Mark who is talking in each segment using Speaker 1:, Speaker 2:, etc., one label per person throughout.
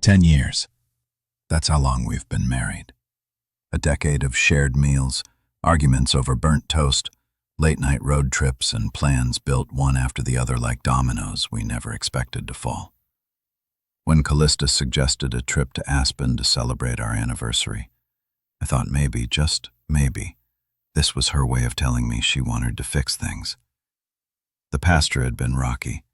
Speaker 1: 10 years. That's how long we've been married. A decade of shared meals, arguments over burnt toast, late-night road trips, and plans built one after the other like dominoes we never expected to fall. When Callista suggested a trip to Aspen to celebrate our anniversary, I thought maybe, just maybe, this was her way of telling me she wanted to fix things. The past year had been rocky.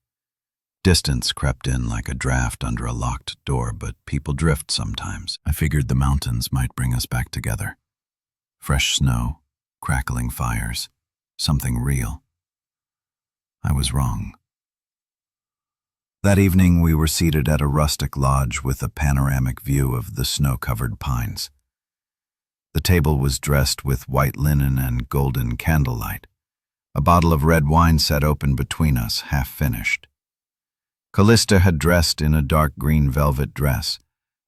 Speaker 1: Distance crept in like a draft under a locked door, but people drift sometimes. I figured the mountains might bring us back together. Fresh snow, crackling fires, something real. I was wrong. That evening we were seated at a rustic lodge with a panoramic view of the snow-covered pines. The table was dressed with white linen and golden candlelight. A bottle of red wine sat open between us, half-finished. Callista had dressed in a dark green velvet dress,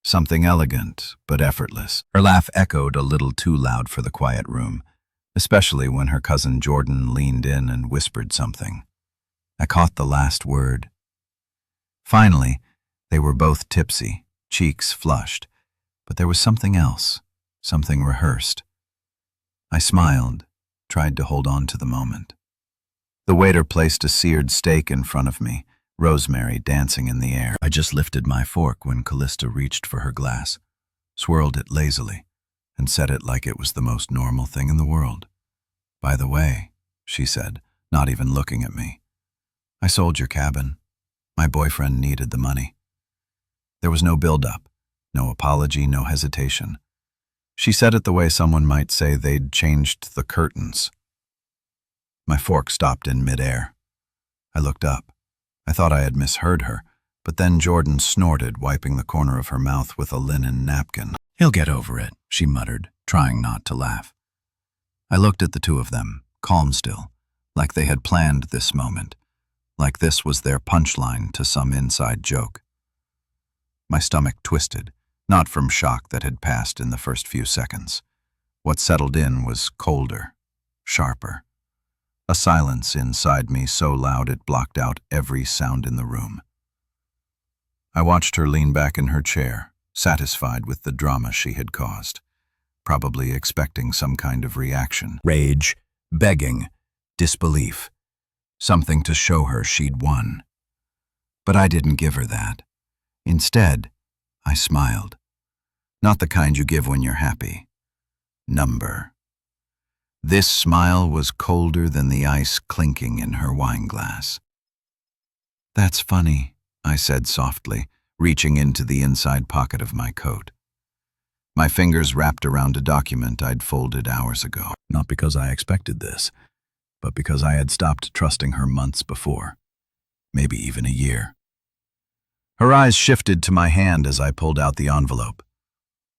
Speaker 1: something elegant but effortless. Her laugh echoed a little too loud for the quiet room, especially when her cousin Jordan leaned in and whispered something. I caught the last word. Finally, they were both tipsy, cheeks flushed, but there was something else, something rehearsed. I smiled, tried to hold on to the moment. The waiter placed a seared steak in front of me, rosemary dancing in the air. I just lifted my fork when Callista reached for her glass, swirled it lazily, and set it like it was the most normal thing in the world. "By the way," she said, not even looking at me, "I sold your cabin. My boyfriend needed the money." There was no build-up, no apology, no hesitation. She said it the way someone might say they'd changed the curtains. My fork stopped in midair. I looked up. I thought I had misheard her, but then Jordan snorted, wiping the corner of her mouth with a linen napkin. "He'll get over it," she muttered, trying not to laugh. I looked at the two of them, calm still, like they had planned this moment, like this was their punchline to some inside joke. My stomach twisted, not from shock that had passed in the first few seconds. What settled in was colder, sharper. A silence inside me so loud it blocked out every sound in the room. I watched her lean back in her chair, satisfied with the drama she had caused, probably expecting some kind of reaction. Rage, begging, disbelief. Something to show her she'd won. But I didn't give her that. Instead, I smiled. Not the kind you give when you're happy. Number. This smile was colder than the ice clinking in her wineglass. "That's funny," I said softly, reaching into the inside pocket of my coat. My fingers wrapped around a document I'd folded hours ago. Not because I expected this, but because I had stopped trusting her months before, maybe even a year. Her eyes shifted to my hand as I pulled out the envelope.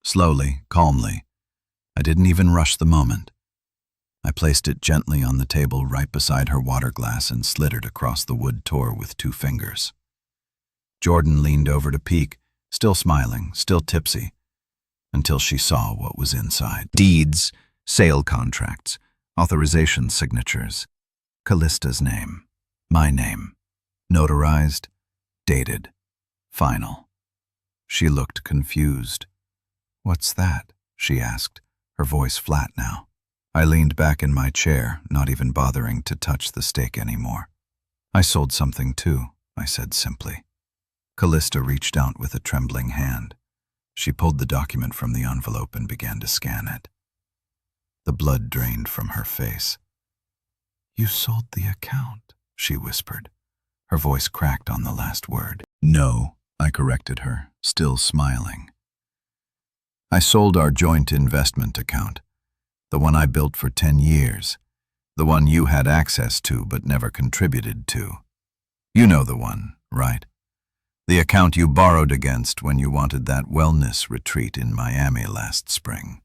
Speaker 1: Slowly, calmly. I didn't even rush the moment. I placed it gently on the table right beside her water glass and slid it across the wood tour with 2 fingers. Jordan leaned over to peek, still smiling, still tipsy, until she saw what was inside. Deeds, sale contracts, authorization signatures, Callista's name, my name, notarized, dated, final. She looked confused. "What's that?" she asked, her voice flat now. I leaned back in my chair, not even bothering to touch the steak anymore. "I sold something too," I said simply. Callista reached out with a trembling hand. She pulled the document from the envelope and began to scan it. The blood drained from her face. "You sold the account," she whispered. Her voice cracked on the last word. "No," I corrected her, still smiling. "I sold our joint investment account. The one I built for 10 years. The one you had access to but never contributed to. You know the one, right? The account you borrowed against when you wanted that wellness retreat in Miami last spring."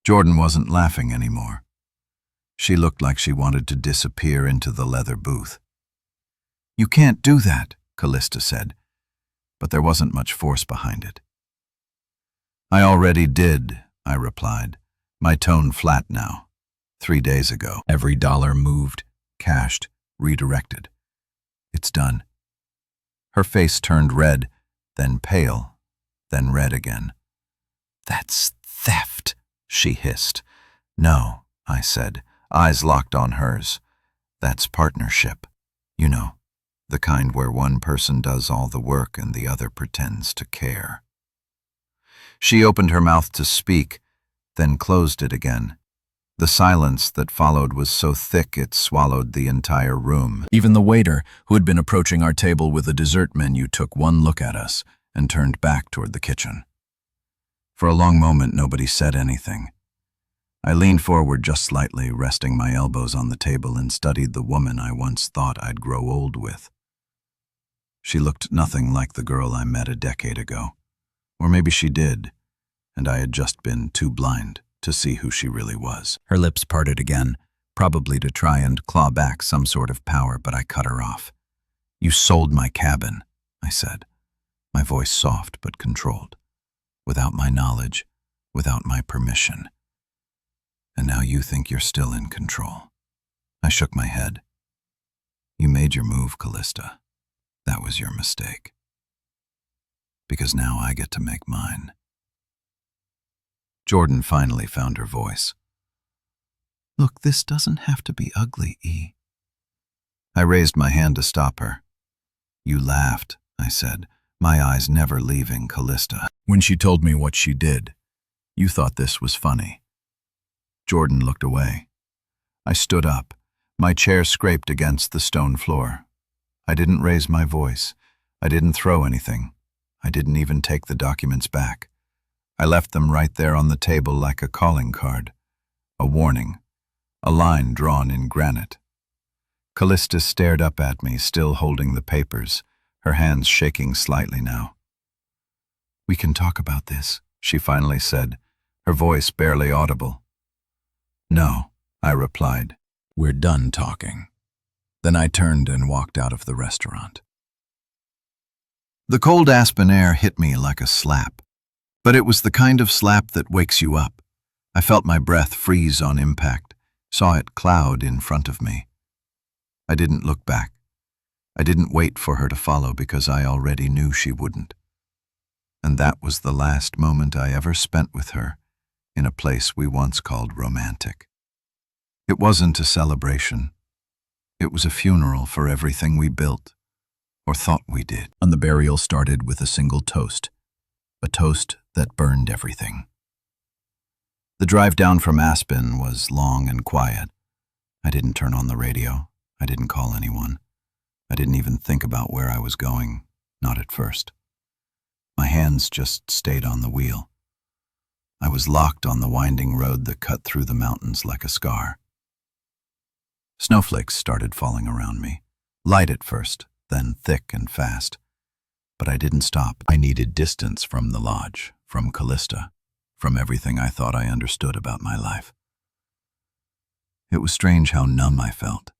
Speaker 1: Jordan wasn't laughing anymore. She looked like she wanted to disappear into the leather booth. "You can't do that," Callista said, but there wasn't much force behind it. "I already did," I replied, my tone flat now. 3 days ago. Every dollar moved, cashed, redirected. "It's done." Her face turned red, then pale, then red again. "That's theft," she hissed. "No," I said, eyes locked on hers. "That's partnership. You know, the kind where one person does all the work and the other pretends to care." She opened her mouth to speak, then closed it again. The silence that followed was so thick it swallowed the entire room. Even the waiter, who had been approaching our table with a dessert menu, took one look at us and turned back toward the kitchen. For a long moment, nobody said anything. I leaned forward just slightly, resting my elbows on the table, and studied the woman I once thought I'd grow old with. She looked nothing like the girl I met a decade ago. Or maybe she did, and I had just been too blind to see who she really was. Her lips parted again, probably to try and claw back some sort of power, but I cut her off. "You sold my cabin," I said, my voice soft but controlled. "Without my knowledge, without my permission. And now you think you're still in control." I shook my head. "You made your move, Callista. That was your mistake. Because now I get to make mine." Jordan finally found her voice. "Look, this doesn't have to be ugly, E." I raised my hand to stop her. "You laughed," I said, my eyes never leaving Callista. "When she told me what she did, you thought this was funny." Jordan looked away. I stood up. My chair scraped against the stone floor. I didn't raise my voice. I didn't throw anything. I didn't even take the documents back. I left them right there on the table like a calling card, a warning, a line drawn in granite. Callista stared up at me, still holding the papers, her hands shaking slightly now. "We can talk about this," she finally said, her voice barely audible. "No," I replied. "We're done talking." Then I turned and walked out of the restaurant. The cold Aspen air hit me like a slap. But it was the kind of slap that wakes you up. I felt my breath freeze on impact, saw it cloud in front of me. I didn't look back. I didn't wait for her to follow because I already knew she wouldn't. And that was the last moment I ever spent with her in a place we once called romantic. It wasn't a celebration. It was a funeral for everything we built, or thought we did. And the burial started with a single toast. A toast that burned everything. The drive down from Aspen was long and quiet. I didn't turn on the radio. I didn't call anyone. I didn't even think about where I was going, not at first. My hands just stayed on the wheel. I was locked on the winding road that cut through the mountains like a scar. Snowflakes started falling around me, light at first, then thick and fast. But I didn't stop. I needed distance from the lodge, from Callista, from everything I thought I understood about my life. It was strange how numb I felt,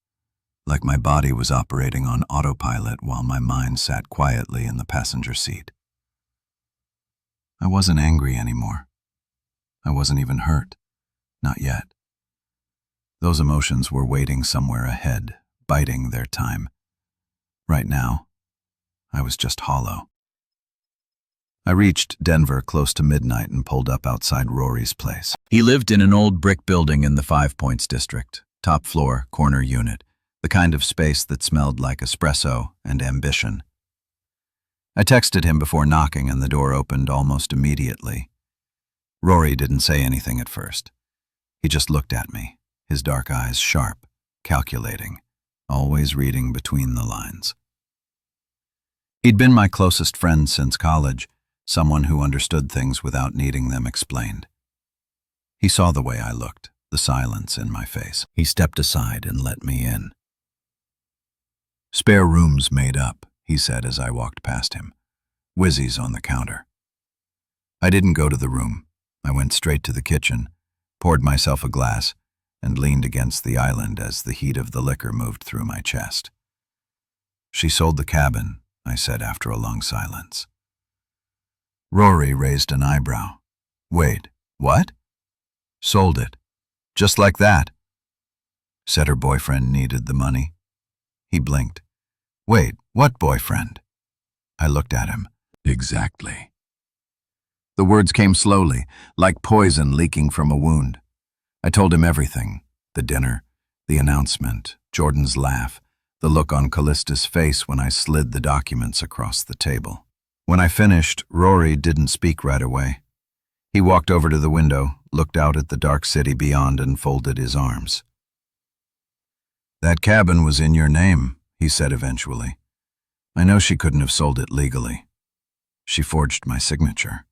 Speaker 1: like my body was operating on autopilot while my mind sat quietly in the passenger seat. I wasn't angry anymore. I wasn't even hurt. Not yet. Those emotions were waiting somewhere ahead, biding their time. Right now, I was just hollow. I reached Denver close to midnight and pulled up outside Rory's place. He lived in an old brick building in the Five Points district, top floor, corner unit, the kind of space that smelled like espresso and ambition. I texted him before knocking and the door opened almost immediately. Rory didn't say anything at first. He just looked at me, his dark eyes sharp, calculating, always reading between the lines. He'd been my closest friend since college, someone who understood things without needing them explained. He saw the way I looked, the silence in my face. He stepped aside and let me in. "Spare rooms made up," he said as I walked past him. "Whizzies on the counter." I didn't go to the room. I went straight to the kitchen, poured myself a glass, and leaned against the island as the heat of the liquor moved through my chest. "She sold the cabin," I said after a long silence. Rory raised an eyebrow. "Wait, what?" "Sold it. Just like that." "Said her boyfriend needed the money." He blinked. "Wait, what boyfriend?" I looked at him. Exactly. The words came slowly, like poison leaking from a wound. I told him everything: the dinner, the announcement, Jordan's laugh, the look on Callista's face when I slid the documents across the table. When I finished, Rory didn't speak right away. He walked over to the window, looked out at the dark city beyond, and folded his arms. "That cabin was in your name," he said eventually. "I know she couldn't have sold it legally. She forged my signature."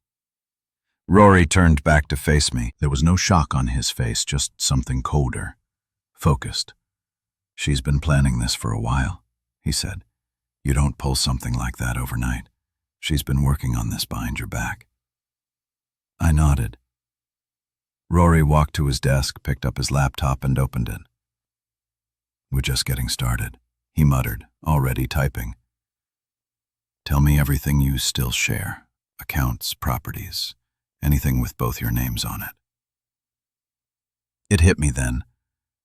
Speaker 1: Rory turned back to face me. There was no shock on his face, just something colder, focused. "She's been planning this for a while," he said. "You don't pull something like that overnight. She's been working on this behind your back." I nodded. Rory walked to his desk, picked up his laptop, and opened it. "We're just getting started," he muttered, already typing. "Tell me everything you still share. Accounts, properties, anything with both your names on it." It hit me then.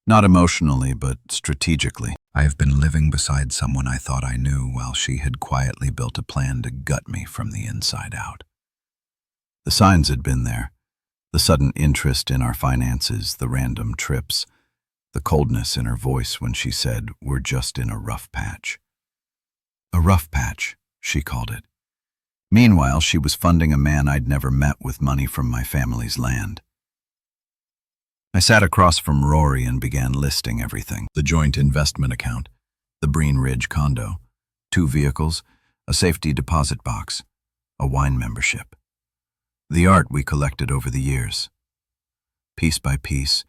Speaker 1: Not emotionally, but strategically. I have been living beside someone I thought I knew while she had quietly built a plan to gut me from the inside out. The signs had been there: the sudden interest in our finances, the random trips, the coldness in her voice when she said, "We're just in a rough patch." A rough patch, she called it. Meanwhile, she was funding a man I'd never met with money from my family's land. I sat across from Rory and began listing everything: the joint investment account, the Breen Ridge condo, 2 vehicles, a safety deposit box, a wine membership, the art we collected over the years. Piece by piece,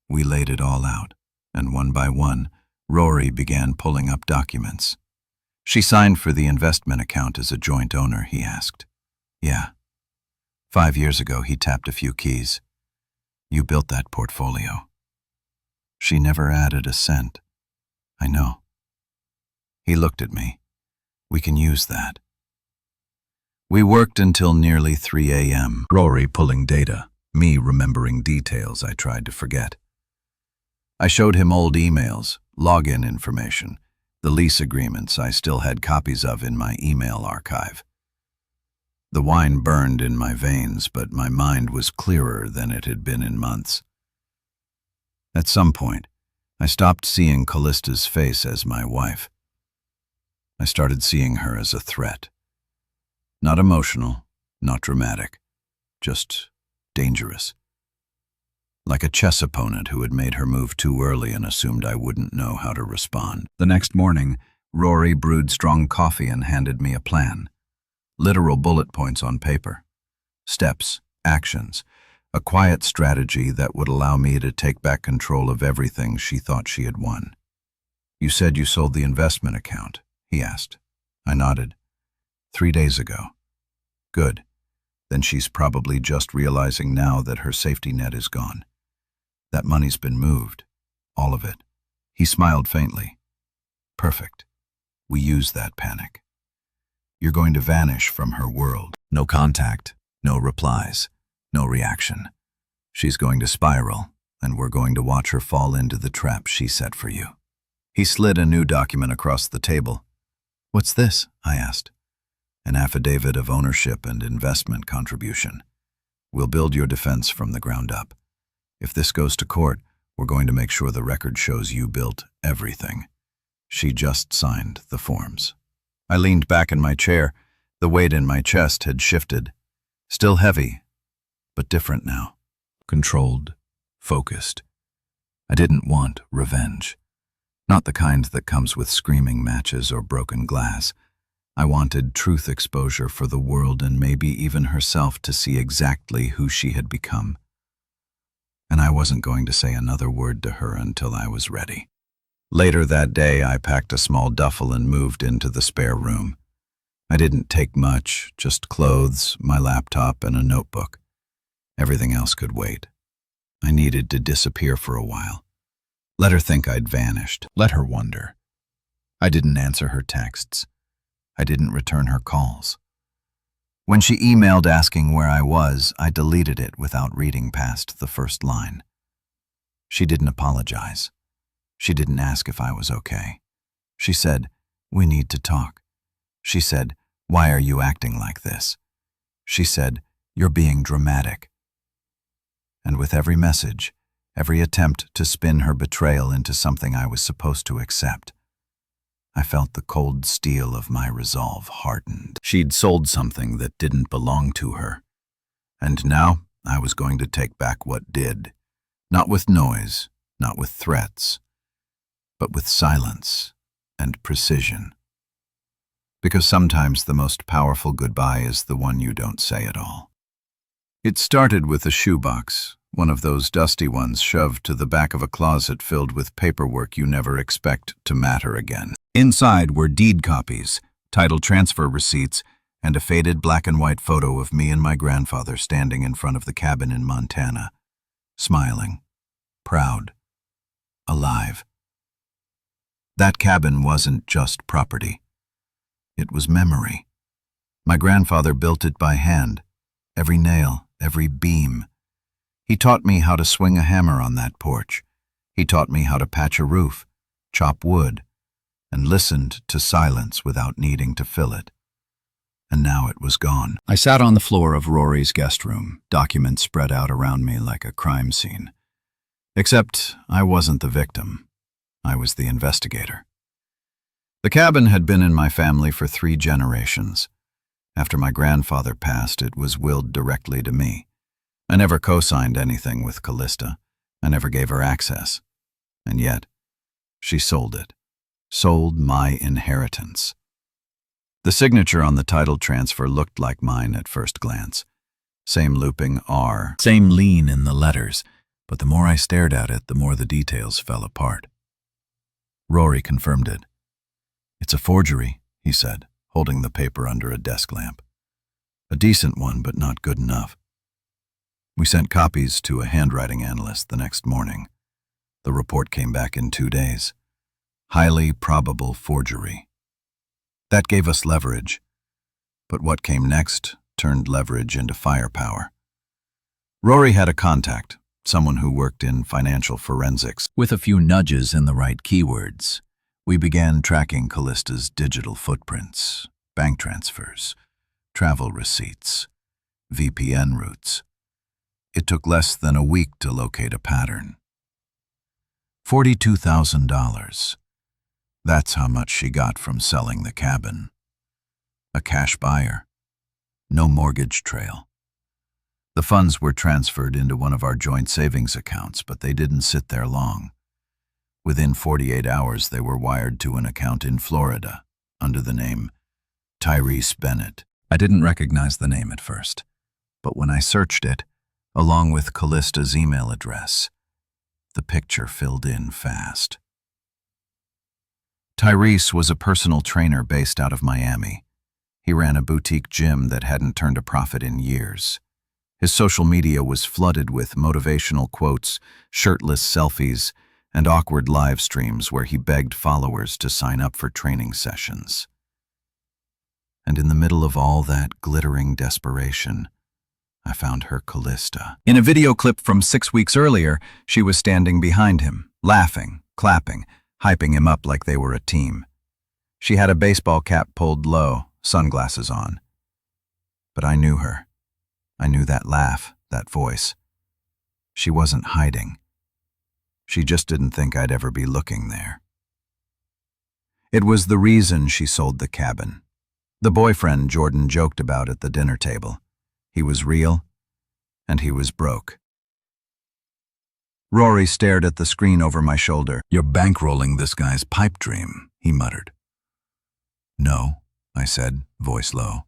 Speaker 1: we laid it all out, and one by one, Rory began pulling up documents. "She signed for the investment account as a joint owner?" he asked. "Yeah. 5 years ago, he tapped a few keys. You built that portfolio." "She never added a cent." "I know." He looked at me. "We can use that." We worked until nearly 3 a.m., Rory pulling data, me remembering details I tried to forget. I showed him old emails, login information, the lease agreements I still had copies of in my email archive. The wine burned in my veins, but my mind was clearer than it had been in months. At some point, I stopped seeing Callista's face as my wife. I started seeing her as a threat. Not emotional, not dramatic, just dangerous. Like a chess opponent who had made her move too early and assumed I wouldn't know how to respond. The next morning, Rory brewed strong coffee and handed me a plan. Literal bullet points on paper. Steps, actions, a quiet strategy that would allow me to take back control of everything she thought she had won. "You said you sold the investment account," he asked. I nodded. 3 days ago. "Good. Then she's probably just realizing now that her safety net is gone. That money's been moved. All of it." He smiled faintly. "Perfect. We use that panic. You're going to vanish from her world. No contact, no replies, no reaction. She's going to spiral, and we're going to watch her fall into the trap she set for you." He slid a new document across the table. "What's this?" I asked. "An affidavit of ownership and investment contribution. We'll build your defense from the ground up. If this goes to court, we're going to make sure the record shows you built everything." She just signed the forms. I leaned back in my chair. The weight in my chest had shifted. Still heavy, but different now. Controlled, focused. I didn't want revenge. Not the kind that comes with screaming matches or broken glass. I wanted truth exposure for the world and maybe even herself to see exactly who she had become. And I wasn't going to say another word to her until I was ready. Later that day, I packed a small duffel and moved into the spare room. I didn't take much, just clothes, my laptop, and a notebook. Everything else could wait. I needed to disappear for a while. Let her think I'd vanished. Let her wonder. I didn't answer her texts. I didn't return her calls. When she emailed asking where I was, I deleted it without reading past the first line. She didn't apologize. She didn't ask if I was okay. She said, "We need to talk." She said, "Why are you acting like this?" She said, "You're being dramatic." And with every message, every attempt to spin her betrayal into something I was supposed to accept, I felt the cold steel of my resolve hardened. She'd sold something that didn't belong to her. And now I was going to take back what did. Not with noise, not with threats, but with silence and precision. Because sometimes the most powerful goodbye is the one you don't say at all. It started with a shoebox, one of those dusty ones shoved to the back of a closet filled with paperwork you never expect to matter again. Inside were deed copies, title transfer receipts, and a faded black and white photo of me and my grandfather standing in front of the cabin in Montana, smiling, proud, alive. That cabin wasn't just property. It was memory. My grandfather built it by hand, every nail, every beam. He taught me how to swing a hammer on that porch. He taught me how to patch a roof, chop wood, and listened to silence without needing to fill it. And now it was gone. I sat on the floor of Rory's guest room, documents spread out around me like a crime scene. Except I wasn't the victim. I was the investigator. The cabin had been in my family for 3 generations. After my grandfather passed, it was willed directly to me. I never co-signed anything with Callista. I never gave her access. And yet, she sold it. Sold my inheritance. The signature on the title transfer looked like mine at first glance. Same looping R, same lean in the letters, but the more I stared at it, the more the details fell apart. Rory confirmed it. "It's a forgery," he said, holding the paper under a desk lamp. "A decent one, but not good enough." We sent copies to a handwriting analyst the next morning. The report came back in 2 days. Highly probable forgery. That gave us leverage. But what came next turned leverage into firepower. Rory had a contact, someone who worked in financial forensics. With a few nudges and the right keywords, we began tracking Callista's digital footprints, bank transfers, travel receipts, VPN routes. It took less than a week to locate a pattern. $42,000. That's how much she got from selling the cabin. A cash buyer. No mortgage trail. The funds were transferred into one of our joint savings accounts, but they didn't sit there long. Within 48 hours, they were wired to an account in Florida, under the name Tyrese Bennett. I didn't recognize the name at first, but when I searched it, along with Callista's email address, the picture filled in fast. Tyrese was a personal trainer based out of Miami. He ran a boutique gym that hadn't turned a profit in years. His social media was flooded with motivational quotes, shirtless selfies, and awkward live streams where he begged followers to sign up for training sessions. And in the middle of all that glittering desperation, I found her Callista. In a video clip from 6 weeks earlier, she was standing behind him, laughing, clapping, hyping him up like they were a team. She had a baseball cap pulled low, sunglasses on. But I knew her. I knew that laugh, that voice. She wasn't hiding. She just didn't think I'd ever be looking there. It was the reason she sold the cabin. The boyfriend Jordan joked about at the dinner table. He was real, and he was broke. Rory stared at the screen over my shoulder. "You're bankrolling this guy's pipe dream," he muttered. "No," I said, voice low,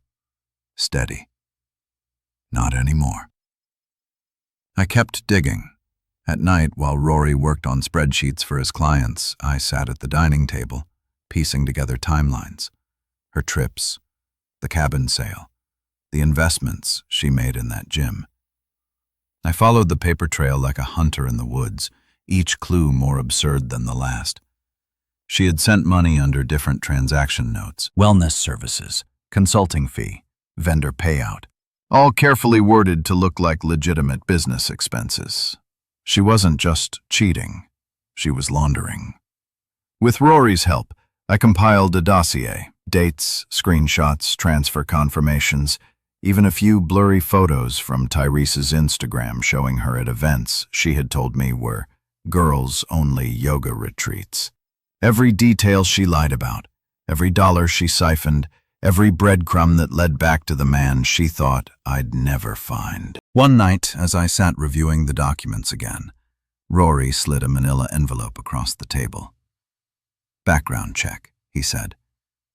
Speaker 1: steady. "Not anymore." I kept digging. At night, while Rory worked on spreadsheets for his clients, I sat at the dining table, piecing together timelines. Her trips, the cabin sale, the investments she made in that gym. I followed the paper trail like a hunter in the woods, each clue more absurd than the last. She had sent money under different transaction notes: wellness services, consulting fee, vendor payout, all carefully worded to look like legitimate business expenses. She wasn't just cheating, she was laundering. With Rory's help, I compiled a dossier, Dates, screenshots, transfer confirmations, even a few blurry photos from Tyrese's Instagram showing her at events she had told me were girls-only yoga retreats. Every detail she lied about, every dollar she siphoned, every breadcrumb that led back to the man she thought I'd never find. One night, as I sat reviewing the documents again, Rory slid a manila envelope across the table. "Background check," he said.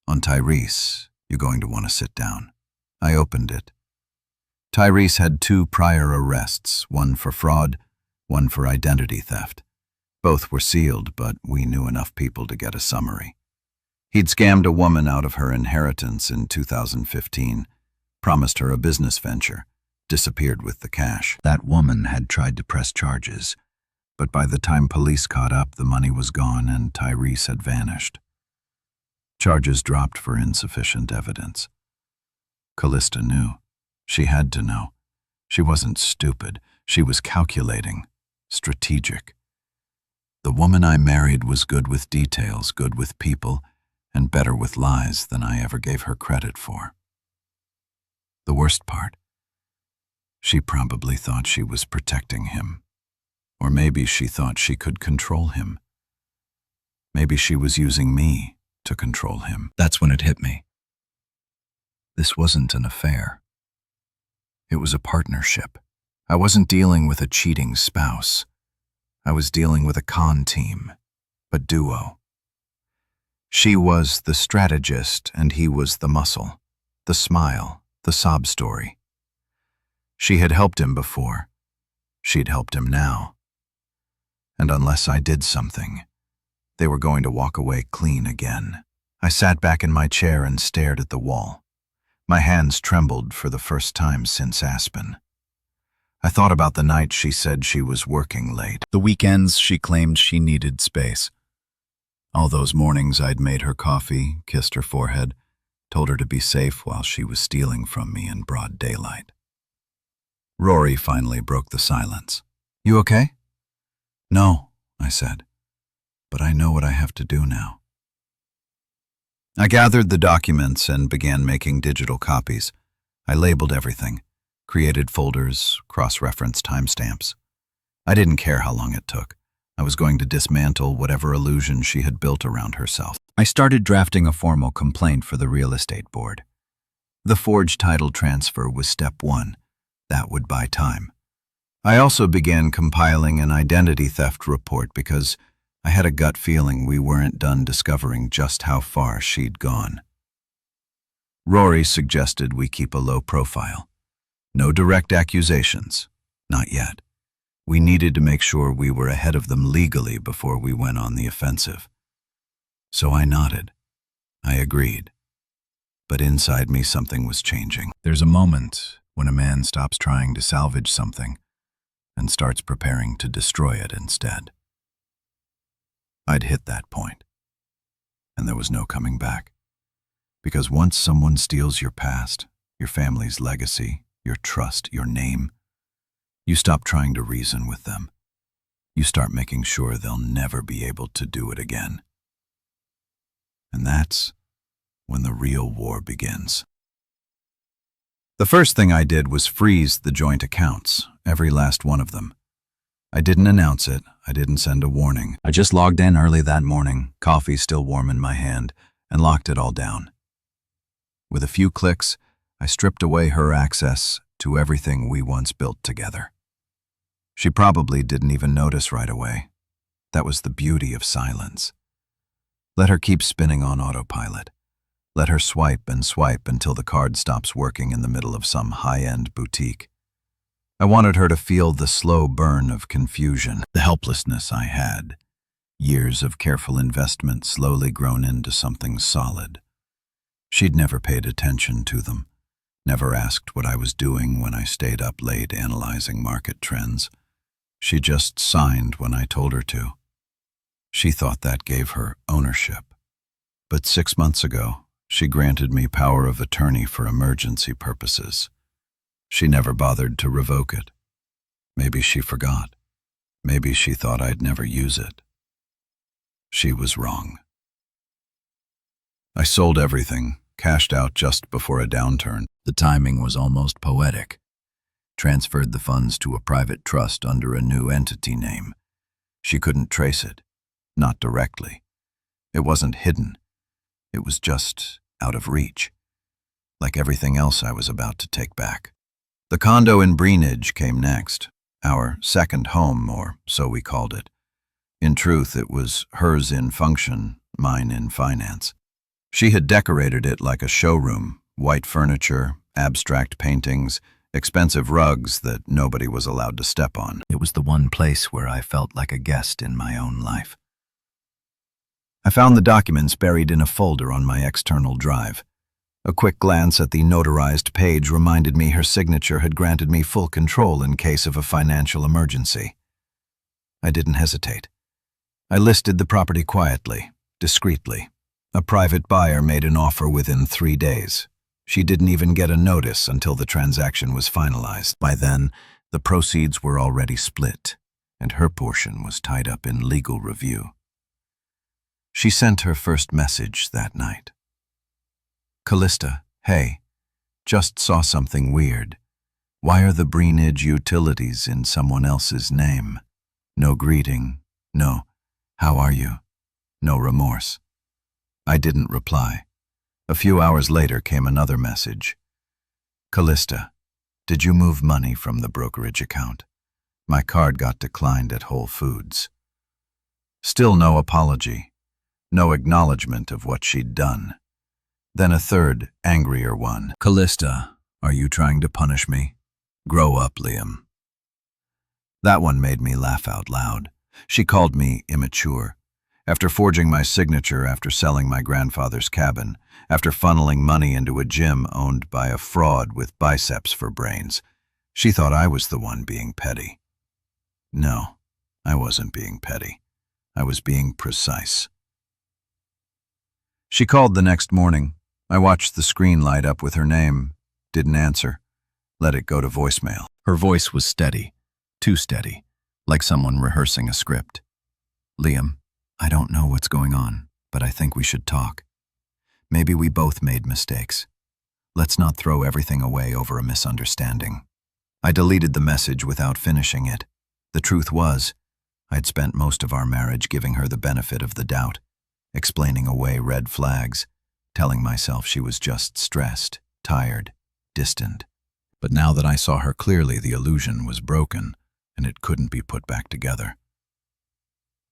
Speaker 1: "On Tyrese, you're going to want to sit down." I opened it. Tyrese had 2 prior arrests, one for fraud, one for identity theft. Both were sealed, but we knew enough people to get a summary. He'd scammed a woman out of her inheritance in 2015, promised her a business venture, disappeared with the cash. That woman had tried to press charges, but by the time police caught up, the money was gone and Tyrese had vanished. Charges dropped for insufficient evidence. Callista knew. She had to know. She wasn't stupid. She was calculating, strategic. The woman I married was good with details, good with people, and better with lies than I ever gave her credit for. The worst part, she probably thought she was protecting him. Or maybe she thought she could control him. Maybe she was using me to control him. That's when it hit me. This wasn't an affair. It was a partnership. I wasn't dealing with a cheating spouse. I was dealing with a con team, a duo. She was the strategist and he was the muscle, the smile, the sob story. She had helped him before. She'd helped him now. And unless I did something, they were going to walk away clean again. I sat back in my chair and stared at the wall. My hands trembled for the first time since Aspen. I thought about the night she said she was working late, the weekends she claimed she needed space. All those mornings I'd made her coffee, kissed her forehead, told her to be safe while she was stealing from me in broad daylight. Rory finally broke the silence. "You okay?" "No," I said, "but I know what I have to do now." I gathered the documents and began making digital copies. I labeled everything, created folders, cross-referenced timestamps. I didn't care how long it took. I was going to dismantle whatever illusion she had built around herself. I started drafting a formal complaint for the real estate board. The forged title transfer was step 1. That would buy time. I also began compiling an identity theft report because I had a gut feeling we weren't done discovering just how far she'd gone. Rory suggested we keep a low profile. No direct accusations. Not yet. We needed to make sure we were ahead of them legally before we went on the offensive. So I nodded. I agreed. But inside me something was changing. There's a moment when a man stops trying to salvage something and starts preparing to destroy it instead. I'd hit that point, and there was no coming back. Because once someone steals your past, your family's legacy, your trust, your name, you stop trying to reason with them. You start making sure they'll never be able to do it again. And that's when the real war begins. The first thing I did was freeze the joint accounts, every last one of them. I didn't announce it, I didn't send a warning. I just logged in early that morning, coffee still warm in my hand, and locked it all down. With a few clicks, I stripped away her access to everything we once built together. She probably didn't even notice right away. That was the beauty of silence. Let her keep spinning on autopilot. Let her swipe and swipe until the card stops working in the middle of some high-end boutique. I wanted her to feel the slow burn of confusion, the helplessness I had. Years of careful investment slowly grown into something solid. She'd never paid attention to them, never asked what I was doing when I stayed up late analyzing market trends. She just signed when I told her to. She thought that gave her ownership. But 6 months ago, she granted me power of attorney for emergency purposes. She never bothered to revoke it. Maybe she forgot. Maybe she thought I'd never use it. She was wrong. I sold everything, cashed out just before a downturn. The timing was almost poetic. Transferred the funds to a private trust under a new entity name. She couldn't trace it, not directly. It wasn't hidden. It was just out of reach, like everything else I was about to take back. The condo in Greenidge came next, our second home, or so we called it. In truth, it was hers in function, mine in finance. She had decorated it like a showroom, white furniture, abstract paintings, expensive rugs that nobody was allowed to step on. It was the one place where I felt like a guest in my own life. I found the documents buried in a folder on my external drive. A quick glance at the notarized page reminded me her signature had granted me full control in case of a financial emergency. I didn't hesitate. I listed the property quietly, discreetly. A private buyer made an offer within 3 days. She didn't even get a notice until the transaction was finalized. By then, the proceeds were already split, and her portion was tied up in legal review. She sent her first message that night. Callista, hey, just saw something weird. Why are the Greenidge utilities in someone else's name? No greeting, no, how are you? No remorse. I didn't reply. A few hours later came another message. Callista, did you move money from the brokerage account? My card got declined at Whole Foods. Still no apology, no acknowledgement of what she'd done. Then a third, angrier one. Callista, are you trying to punish me? Grow up, Liam. That one made me laugh out loud. She called me immature. After forging my signature, after selling my grandfather's cabin, after funneling money into a gym owned by a fraud with biceps for brains, she thought I was the one being petty. No, I wasn't being petty. I was being precise. She called the next morning. I watched the screen light up with her name. Didn't answer. Let it go to voicemail. Her voice was steady, too steady, like someone rehearsing a script. Liam, I don't know what's going on, but I think we should talk. Maybe we both made mistakes. Let's not throw everything away over a misunderstanding. I deleted the message without finishing it. The truth was, I'd spent most of our marriage giving her the benefit of the doubt, explaining away red flags, telling myself she was just stressed, tired, distant. But now that I saw her clearly, the illusion was broken, and it couldn't be put back together.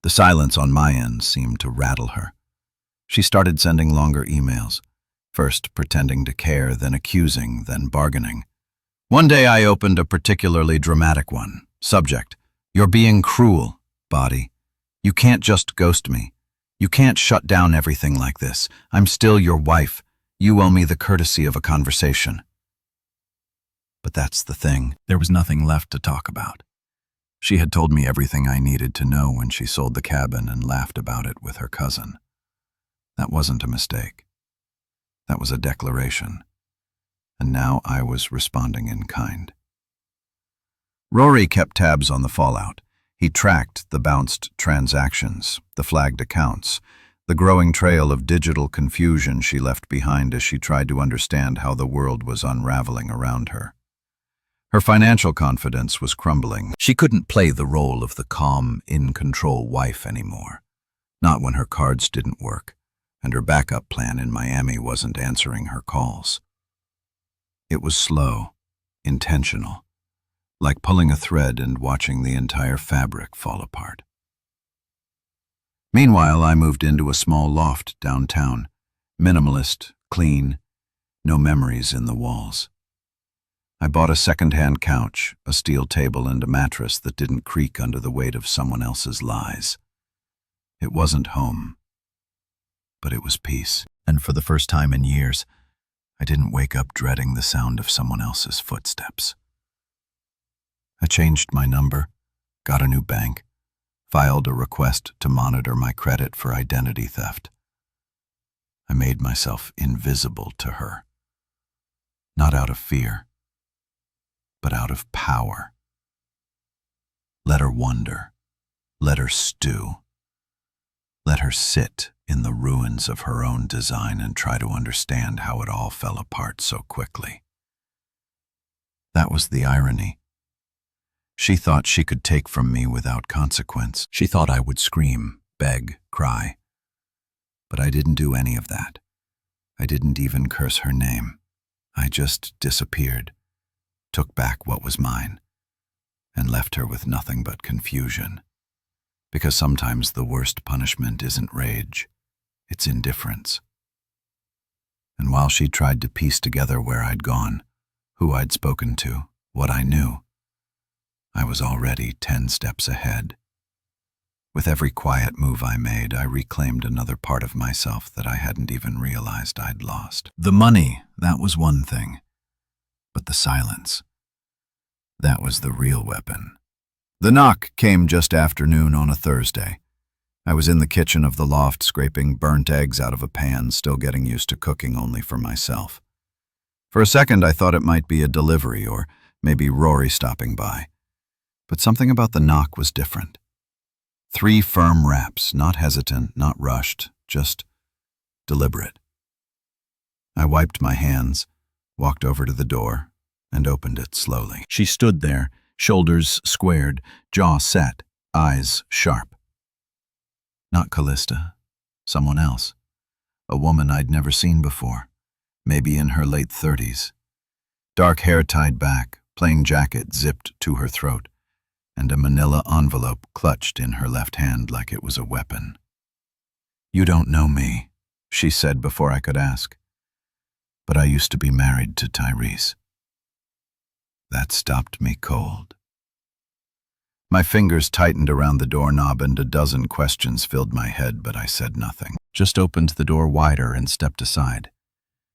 Speaker 1: The silence on my end seemed to rattle her. She started sending longer emails, first pretending to care, then accusing, then bargaining. One day I opened a particularly dramatic one. Subject, you're being cruel. Body, you can't just ghost me. You can't shut down everything like this. I'm still your wife. You owe me the courtesy of a conversation. But that's the thing. There was nothing left to talk about. She had told me everything I needed to know when she sold the cabin and laughed about it with her cousin. That wasn't a mistake. That was a declaration. And now I was responding in kind. Rory kept tabs on the fallout. He tracked the bounced transactions, the flagged accounts, the growing trail of digital confusion she left behind as she tried to understand how the world was unraveling around her. Her financial confidence was crumbling. She couldn't play the role of the calm, in-control wife anymore. Not when her cards didn't work, and her backup plan in Miami wasn't answering her calls. It was slow, intentional, like pulling a thread and watching the entire fabric fall apart. Meanwhile, I moved into a small loft downtown, minimalist, clean, no memories in the walls. I bought a second-hand couch, a steel table, and a mattress that didn't creak under the weight of someone else's lies. It wasn't home, but it was peace. And for the first time in years, I didn't wake up dreading the sound of someone else's footsteps. I changed my number, got a new bank, filed a request to monitor my credit for identity theft. I made myself invisible to her, not out of fear, but out of power. Let her wonder, let her stew, let her sit in the ruins of her own design and try to understand how it all fell apart so quickly. That was the irony. She thought she could take from me without consequence. She thought I would scream, beg, cry. But I didn't do any of that. I didn't even curse her name. I just disappeared, took back what was mine, and left her with nothing but confusion. Because sometimes the worst punishment isn't rage, it's indifference. And while she tried to piece together where I'd gone, who I'd spoken to, what I knew, I was already 10 steps ahead. With every quiet move I made, I reclaimed another part of myself that I hadn't even realized I'd lost. The money, that was one thing. But the silence, that was the real weapon. The knock came just after noon on a Thursday. I was in the kitchen of the loft scraping burnt eggs out of a pan, still getting used to cooking only for myself. For a second I thought it might be a delivery or maybe Rory stopping by. But something about the knock was different. 3 firm raps, not hesitant, not rushed, just deliberate. I wiped my hands, walked over to the door, and opened it slowly. She stood there, shoulders squared, jaw set, eyes sharp. Not Callista, someone else. A woman I'd never seen before, maybe in her late 30s. Dark hair tied back, plain jacket zipped to her throat, and a manila envelope clutched in her left hand like it was a weapon. "You don't know me," she said before I could ask. "But I used to be married to Tyrese." That stopped me cold. My fingers tightened around the doorknob and a dozen questions filled my head, but I said nothing. Just opened the door wider and stepped aside.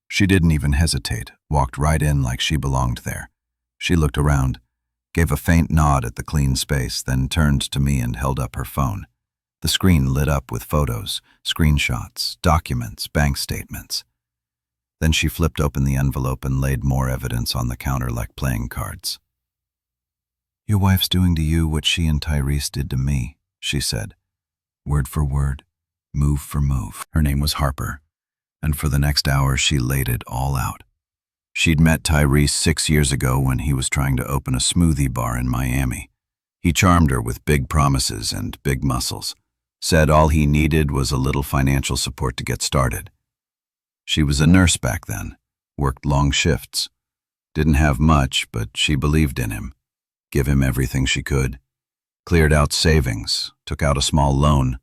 Speaker 1: She didn't even hesitate, walked right in like she belonged there. She looked around, gave a faint nod at the clean space, then turned to me and held up her phone. The screen lit up with photos, screenshots, documents, bank statements. Then she flipped open the envelope and laid more evidence on the counter like playing cards. "Your wife's doing to you what she and Tyrese did to me," she said. Word for word, move for move. Her name was Harper, and for the next hour she laid it all out. She'd met Tyrese 6 years ago when he was trying to open a smoothie bar in Miami. He charmed her with big promises and big muscles, said all he needed was a little financial support to get started. She was a nurse back then, worked long shifts. Didn't have much, but she believed in him. Give him everything she could. Cleared out savings, took out a small loan.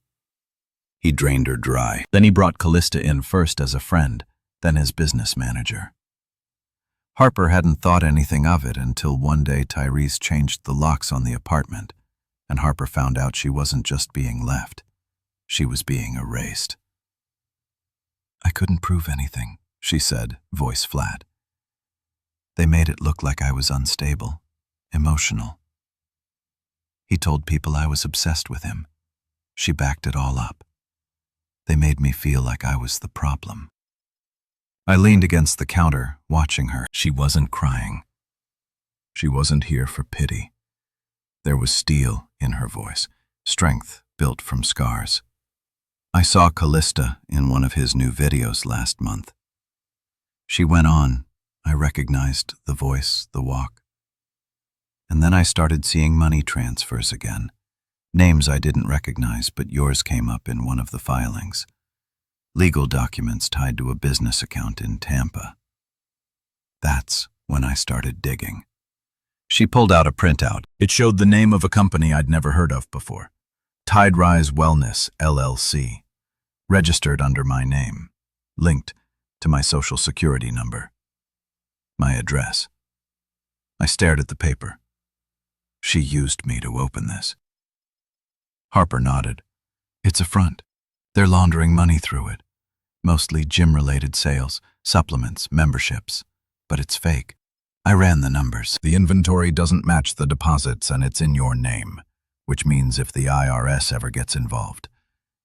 Speaker 1: He drained her dry. Then he brought Callista in first as a friend, then as business manager. Harper hadn't thought anything of it until one day Tyrese changed the locks on the apartment, and Harper found out she wasn't just being left. She was being erased. "I couldn't prove anything," she said, voice flat. "They made it look like I was unstable, emotional. He told people I was obsessed with him. She backed it all up. They made me feel like I was the problem." I leaned against the counter, watching her. She wasn't crying. She wasn't here for pity. There was steel in her voice, strength built from scars. "I saw Callista in one of his new videos last month. She went on. I recognized the voice, the walk. And then I started seeing money transfers again. Names I didn't recognize, but yours came up in one of the filings. Legal documents tied to a business account in Tampa. That's when I started digging." She pulled out a printout. It showed the name of a company I'd never heard of before. Tide Rise Wellness, LLC. Registered under my name. Linked to my social security number. My address. I stared at the paper. She used me to open this. Harper nodded. "It's a front. They're laundering money through it. Mostly gym-related sales, supplements, memberships. But it's fake. I ran the numbers. The inventory doesn't match the deposits and it's in your name, which means if the IRS ever gets involved,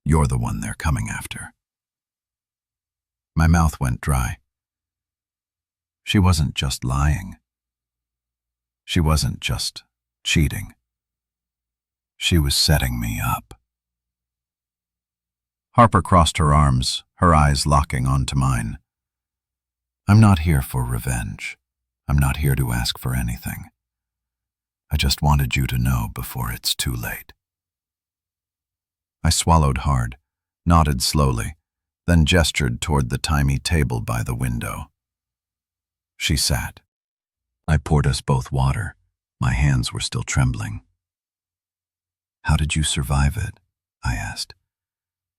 Speaker 1: you're the one they're coming after." My mouth went dry. She wasn't just lying. She wasn't just cheating. She was setting me up. Harper crossed her arms, her eyes locking onto mine. I'm not here for revenge. I'm not here to ask for anything. I just wanted you to know before it's too late. I swallowed hard, nodded slowly, then gestured toward the tiny table by the window. She sat. I poured us both water. My hands were still trembling. How did you survive it? I asked.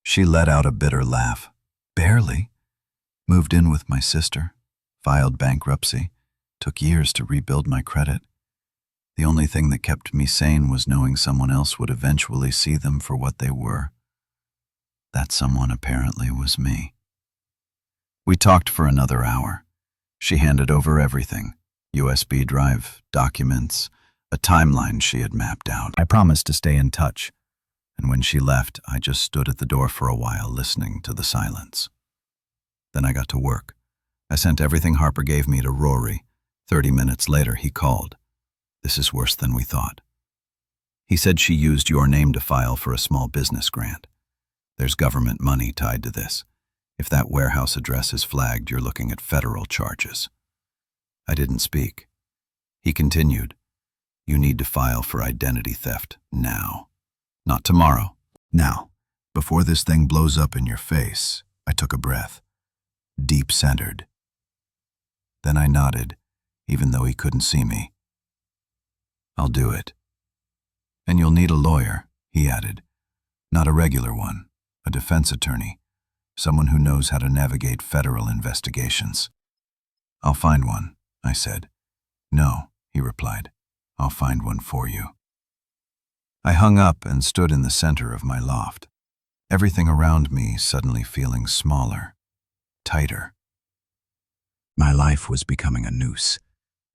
Speaker 1: She let out a bitter laugh. Barely. Moved in with my sister, filed bankruptcy, took years to rebuild my credit. The only thing that kept me sane was knowing someone else would eventually see them for what they were. That someone apparently was me. We talked for another hour. She handed over everything, USB drive, documents, a timeline she had mapped out. I promised to stay in touch, and when she left, I just stood at the door for a while listening to the silence. Then I got to work. I sent everything Harper gave me to Rory. 30 minutes later, he called. This is worse than we thought. He said she used your name to file for a small business grant. There's government money tied to this. If that warehouse address is flagged, you're looking at federal charges. I didn't speak. He continued, you need to file for identity theft now. Not tomorrow. Now. Before this thing blows up in your face, I took a breath. Deep-centered. Then I nodded, even though he couldn't see me. I'll do it. And you'll need a lawyer, he added. Not a regular one, a defense attorney, someone who knows how to navigate federal investigations. I'll find one, I said. No, he replied. I'll find one for you. I hung up and stood in the center of my loft, everything around me suddenly feeling smaller, tighter. My life was becoming a noose,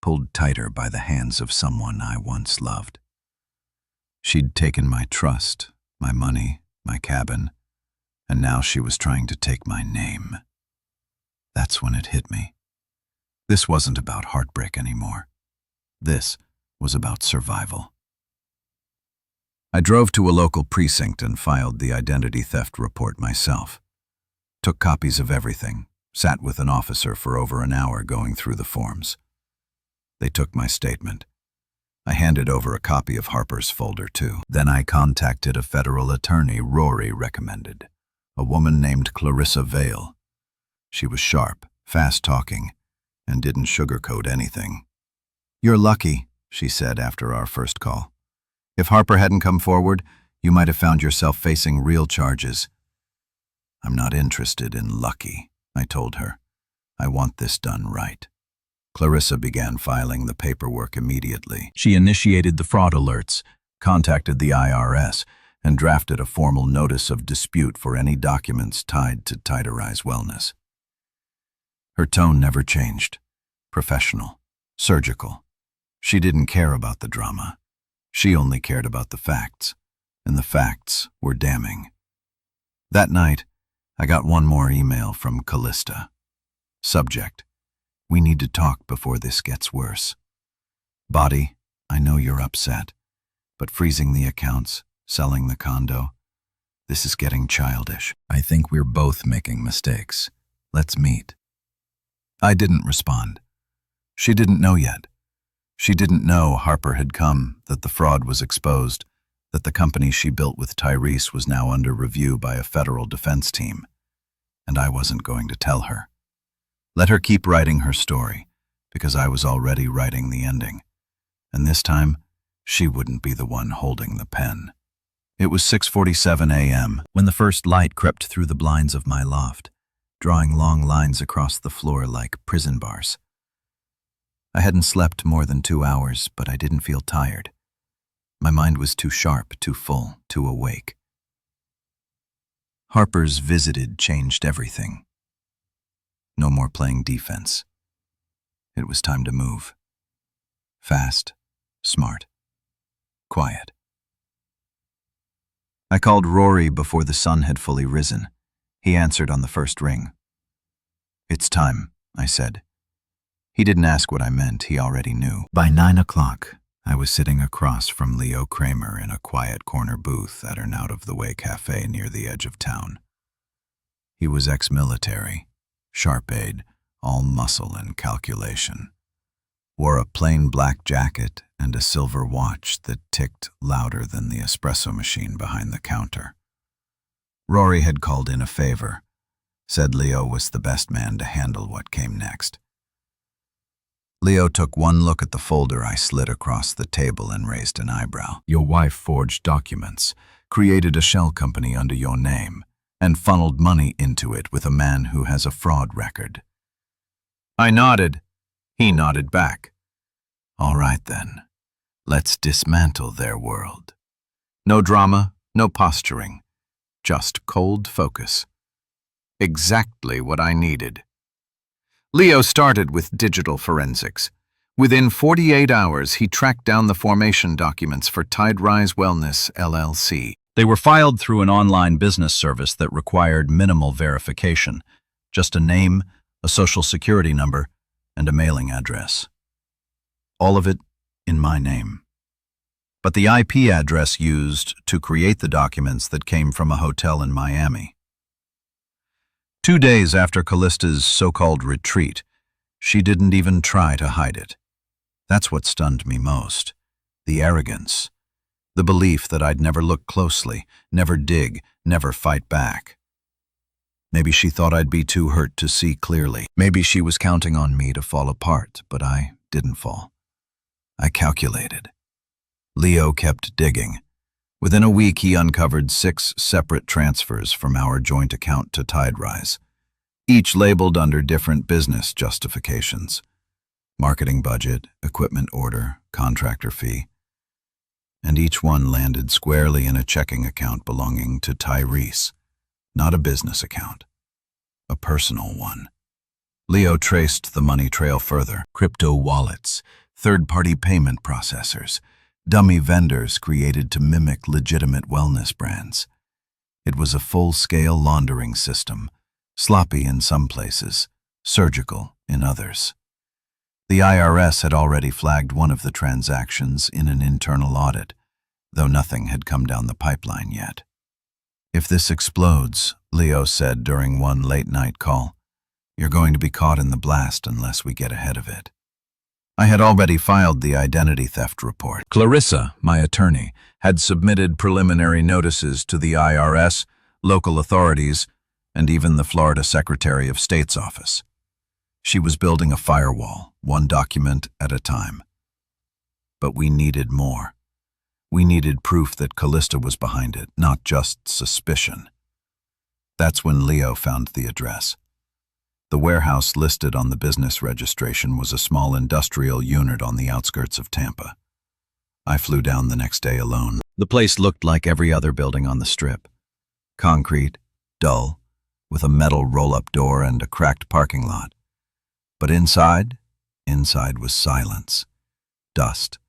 Speaker 1: pulled tighter by the hands of someone I once loved. She'd taken my trust, my money, my cabin, and now she was trying to take my name. That's when it hit me. This wasn't about heartbreak anymore. This was about survival. I drove to a local precinct and filed the identity theft report myself. Took copies of everything, sat with an officer for over an hour going through the forms. They took my statement. I handed over a copy of Harper's folder, too. Then I contacted a federal attorney Rory recommended, a woman named Clarissa Vale. She was sharp, fast-talking, and didn't sugarcoat anything. You're lucky, she said after our first call. If Harper hadn't come forward, you might have found yourself facing real charges. I'm not interested in lucky, I told her. I want this done right. Clarissa began filing the paperwork immediately. She initiated the fraud alerts, contacted the IRS, and drafted a formal notice of dispute for any documents tied to Tighterize Wellness. Her tone never changed. Professional, surgical. She didn't care about the drama. She only cared about the facts, and the facts were damning. That night, I got one more email from Callista. Subject: we need to talk before this gets worse. Body: I know you're upset, but freezing the accounts, selling the condo, this is getting childish. I think we're both making mistakes. Let's meet. I didn't respond. She didn't know yet. She didn't know Harper had come, that the fraud was exposed, that the company she built with Tyrese was now under review by a federal defense team. And I wasn't going to tell her. Let her keep writing her story, because I was already writing the ending. And this time, she wouldn't be the one holding the pen. It was 6:47 a.m. when the first light crept through the blinds of my loft, drawing long lines across the floor like prison bars. I hadn't slept more than 2 hours, but I didn't feel tired. My mind was too sharp, too full, too awake. Harper's visited changed everything. No more playing defense. It was time to move. Fast, smart, quiet. I called Rory before the sun had fully risen. He answered on the first ring. It's time, I said. He didn't ask what I meant, he already knew. By 9 o'clock, I was sitting across from Leo Kramer in a quiet corner booth at an out-of-the-way cafe near the edge of town. He was ex-military, sharp-eyed, all muscle and calculation. Wore a plain black jacket and a silver watch that ticked louder than the espresso machine behind the counter. Rory had called in a favor, said Leo was the best man to handle what came next. Leo took one look at the folder I slid across the table and raised an eyebrow. Your wife forged documents, created a shell company under your name, and funneled money into it with a man who has a fraud record. I nodded. He nodded back. All right then, let's dismantle their world. No drama, no posturing, just cold focus. Exactly what I needed. Leo started with digital forensics. Within 48 hours, he tracked down the formation documents for Tiderise Wellness, LLC. They were filed through an online business service that required minimal verification, just a name, a social security number, and a mailing address. All of it in my name. But the IP address used to create the documents that came from a hotel in Miami. 2 days after Callista's so-called retreat, she didn't even try to hide it. That's what stunned me most. The arrogance. The belief that I'd never look closely, never dig, never fight back. Maybe she thought I'd be too hurt to see clearly. Maybe she was counting on me to fall apart, but I didn't fall. I calculated. Leo kept digging. Within a week, he uncovered 6 separate transfers from our joint account to Tiderise, each labeled under different business justifications. Marketing budget, equipment order, contractor fee. And each one landed squarely in a checking account belonging to Tyrese. Not a business account, a personal one. Leo traced the money trail further. Crypto wallets, third-party payment processors, dummy vendors created to mimic legitimate wellness brands. It was a full-scale laundering system, sloppy in some places, surgical in others. The IRS had already flagged one of the transactions in an internal audit, though nothing had come down the pipeline yet. If this explodes, Leo said during one late-night call, you're going to be caught in the blast unless we get ahead of it. I had already filed the identity theft report. Clarissa, my attorney, had submitted preliminary notices to the IRS, local authorities, and even the Florida Secretary of State's office. She was building a firewall, one document at a time. But we needed more. We needed proof that Callista was behind it, not just suspicion. That's when Leo found the address. The warehouse listed on the business registration was a small industrial unit on the outskirts of Tampa. I flew down the next day alone. The place looked like every other building on the Strip. Concrete, dull, with a metal roll-up door and a cracked parking lot. But inside was silence, dust,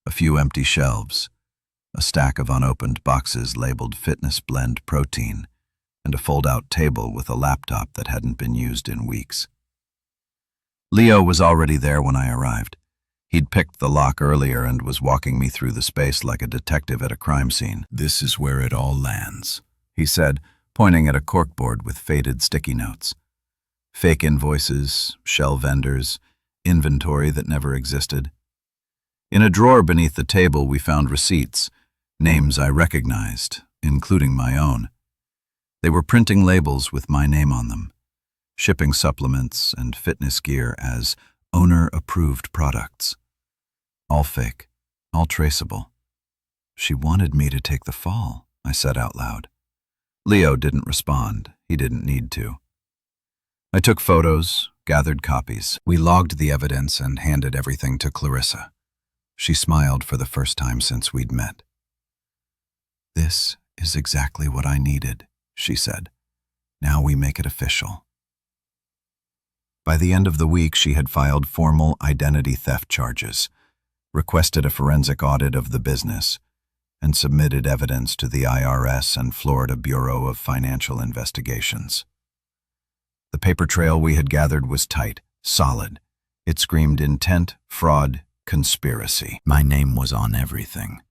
Speaker 1: a few empty shelves, a stack of unopened boxes labeled Fitness Blend Protein, and a fold-out table with a laptop that hadn't been used in weeks. Leo was already there when I arrived. He'd picked the lock earlier and was walking me through the space like a detective at a crime scene. This is where it all lands, he said, pointing at a corkboard with faded sticky notes. Fake invoices, shell vendors, inventory that never existed. In a drawer beneath the table we found receipts, names I recognized, including my own. They were printing labels with my name on them, shipping supplements and fitness gear as owner-approved products. All fake, all traceable. She wanted me to take the fall, I said out loud. Leo didn't respond. He didn't need to. I took photos, gathered copies. We logged the evidence and handed everything to Clarissa. She smiled for the first time since we'd met. This is exactly what I needed, she said. Now we make it official. By the end of the week, she had filed formal identity theft charges, requested a forensic audit of the business, and submitted evidence to the IRS and Florida Bureau of Financial Investigations. The paper trail we had gathered was tight, solid. It screamed intent, fraud, conspiracy. My name was on everything,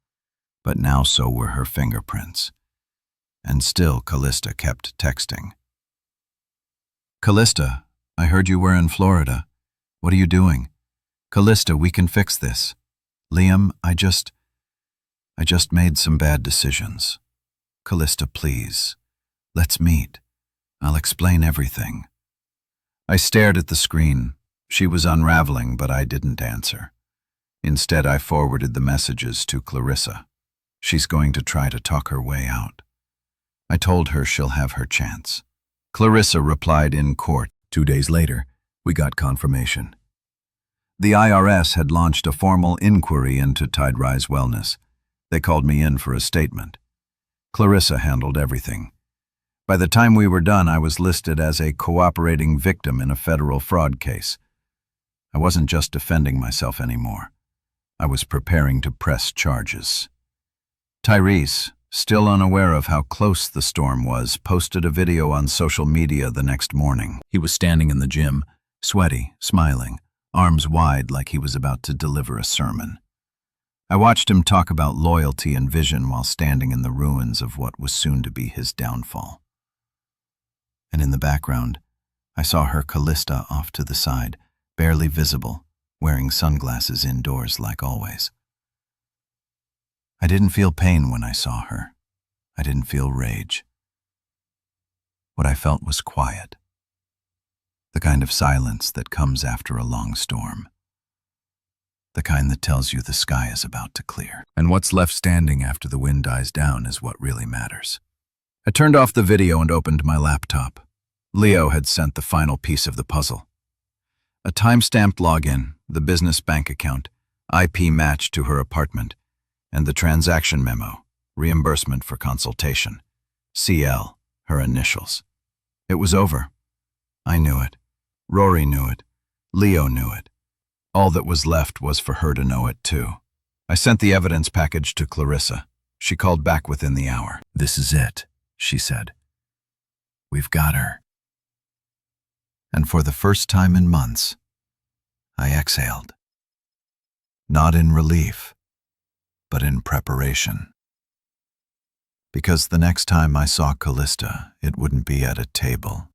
Speaker 1: but now so were her fingerprints. And still Callista kept texting. Callista, I heard you were in Florida. What are you doing? Callista, we can fix this. Liam, I just made some bad decisions. Callista, please. Let's meet. I'll explain everything. I stared at the screen. She was unraveling, but I didn't answer. Instead, I forwarded the messages to Clarissa. She's going to try to talk her way out. I told her she'll have her chance. Clarissa replied in court. 2 days later, we got confirmation. The IRS had launched a formal inquiry into Tiderise Wellness. They called me in for a statement. Clarissa handled everything. By the time we were done, I was listed as a cooperating victim in a federal fraud case. I wasn't just defending myself anymore. I was preparing to press charges. Tyrese, still unaware of how close the storm was, posted a video on social media the next morning. He was standing in the gym, sweaty, smiling, arms wide like he was about to deliver a sermon. I watched him talk about loyalty and vision while standing in the ruins of what was soon to be his downfall. And in the background, I saw her Callista off to the side, barely visible, wearing sunglasses indoors like always. I didn't feel pain when I saw her. I didn't feel rage. What I felt was quiet. The kind of silence that comes after a long storm. The kind that tells you the sky is about to clear. And what's left standing after the wind dies down is what really matters. I turned off the video and opened my laptop. Leo had sent the final piece of the puzzle. A time-stamped login, the business bank account, IP match to her apartment, and the transaction memo, reimbursement for consultation. CL, her initials. It was over. I knew it. Rory knew it. Leo knew it. All that was left was for her to know it too. I sent the evidence package to Clarissa. She called back within the hour. "This is it," she said. "We've got her." And for the first time in months, I exhaled. Not in relief, but in preparation. Because the next time I saw Callista, it wouldn't be at a table,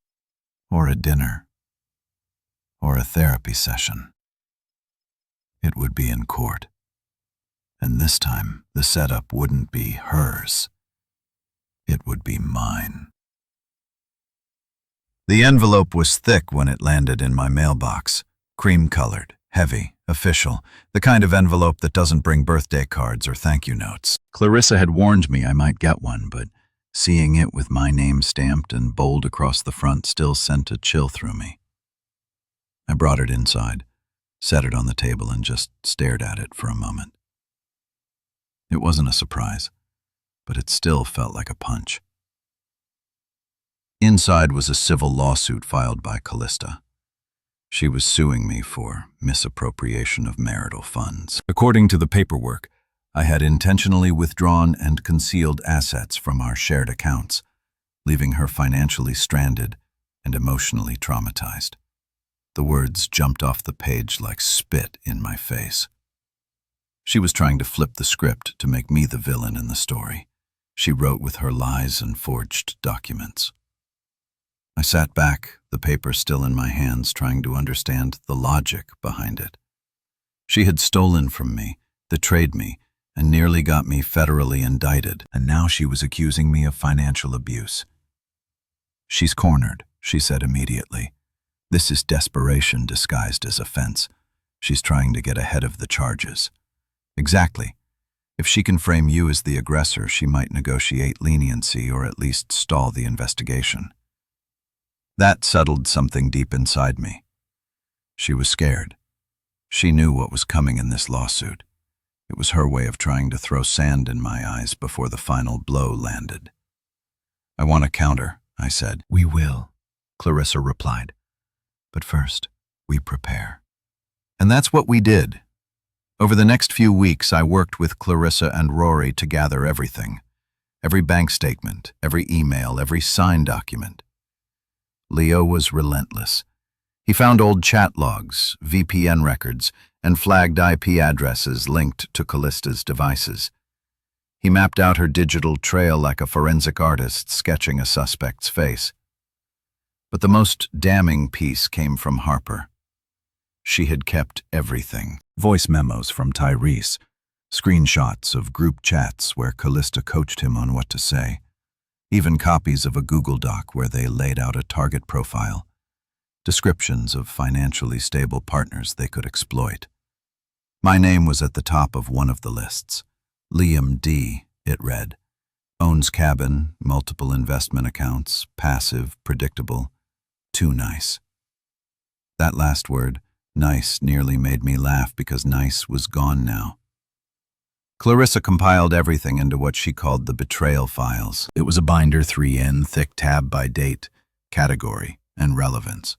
Speaker 1: or a dinner, or a therapy session. It would be in court. And this time, the setup wouldn't be hers. It would be mine. The envelope was thick when it landed in my mailbox. Cream-colored, heavy, official, the kind of envelope that doesn't bring birthday cards or thank you notes. Clarissa had warned me I might get one, but seeing it with my name stamped and bold across the front still sent a chill through me. I brought it inside, set it on the table, and just stared at it for a moment. It wasn't a surprise, but it still felt like a punch. Inside was a civil lawsuit filed by Callista. She was suing me for misappropriation of marital funds. According to the paperwork, I had intentionally withdrawn and concealed assets from our shared accounts, leaving her financially stranded and emotionally traumatized. The words jumped off the page like spit in my face. She was trying to flip the script to make me the villain in the story. She wrote with her lies and forged documents. I sat back, the paper still in my hands, trying to understand the logic behind it. She had stolen from me, betrayed me, and nearly got me federally indicted, and now she was accusing me of financial abuse. "She's cornered," she said immediately. "This is desperation disguised as offense. She's trying to get ahead of the charges." "Exactly. If she can frame you as the aggressor, she might negotiate leniency or at least stall the investigation." That settled something deep inside me. She was scared. She knew what was coming in this lawsuit. It was her way of trying to throw sand in my eyes before the final blow landed. "I want a counter," I said. "We will," Clarissa replied. "But first, we prepare." And that's what we did. Over the next few weeks, I worked with Clarissa and Rory to gather everything. Every bank statement, every email, every signed document. Leo was relentless. He found old chat logs, VPN records, and flagged IP addresses linked to Callista's devices. He mapped out her digital trail like a forensic artist sketching a suspect's face. But the most damning piece came from Harper. She had kept everything. Voice memos from Tyrese, screenshots of group chats where Callista coached him on what to say, even copies of a Google Doc where they laid out a target profile, descriptions of financially stable partners they could exploit. My name was at the top of one of the lists. Liam D., it read. Owns cabin, multiple investment accounts, passive, predictable, too nice. That last word, nice, nearly made me laugh because nice was gone now. Clarissa compiled everything into what she called the betrayal files. It was a binder 3 in, thick tab by date, category, and relevance.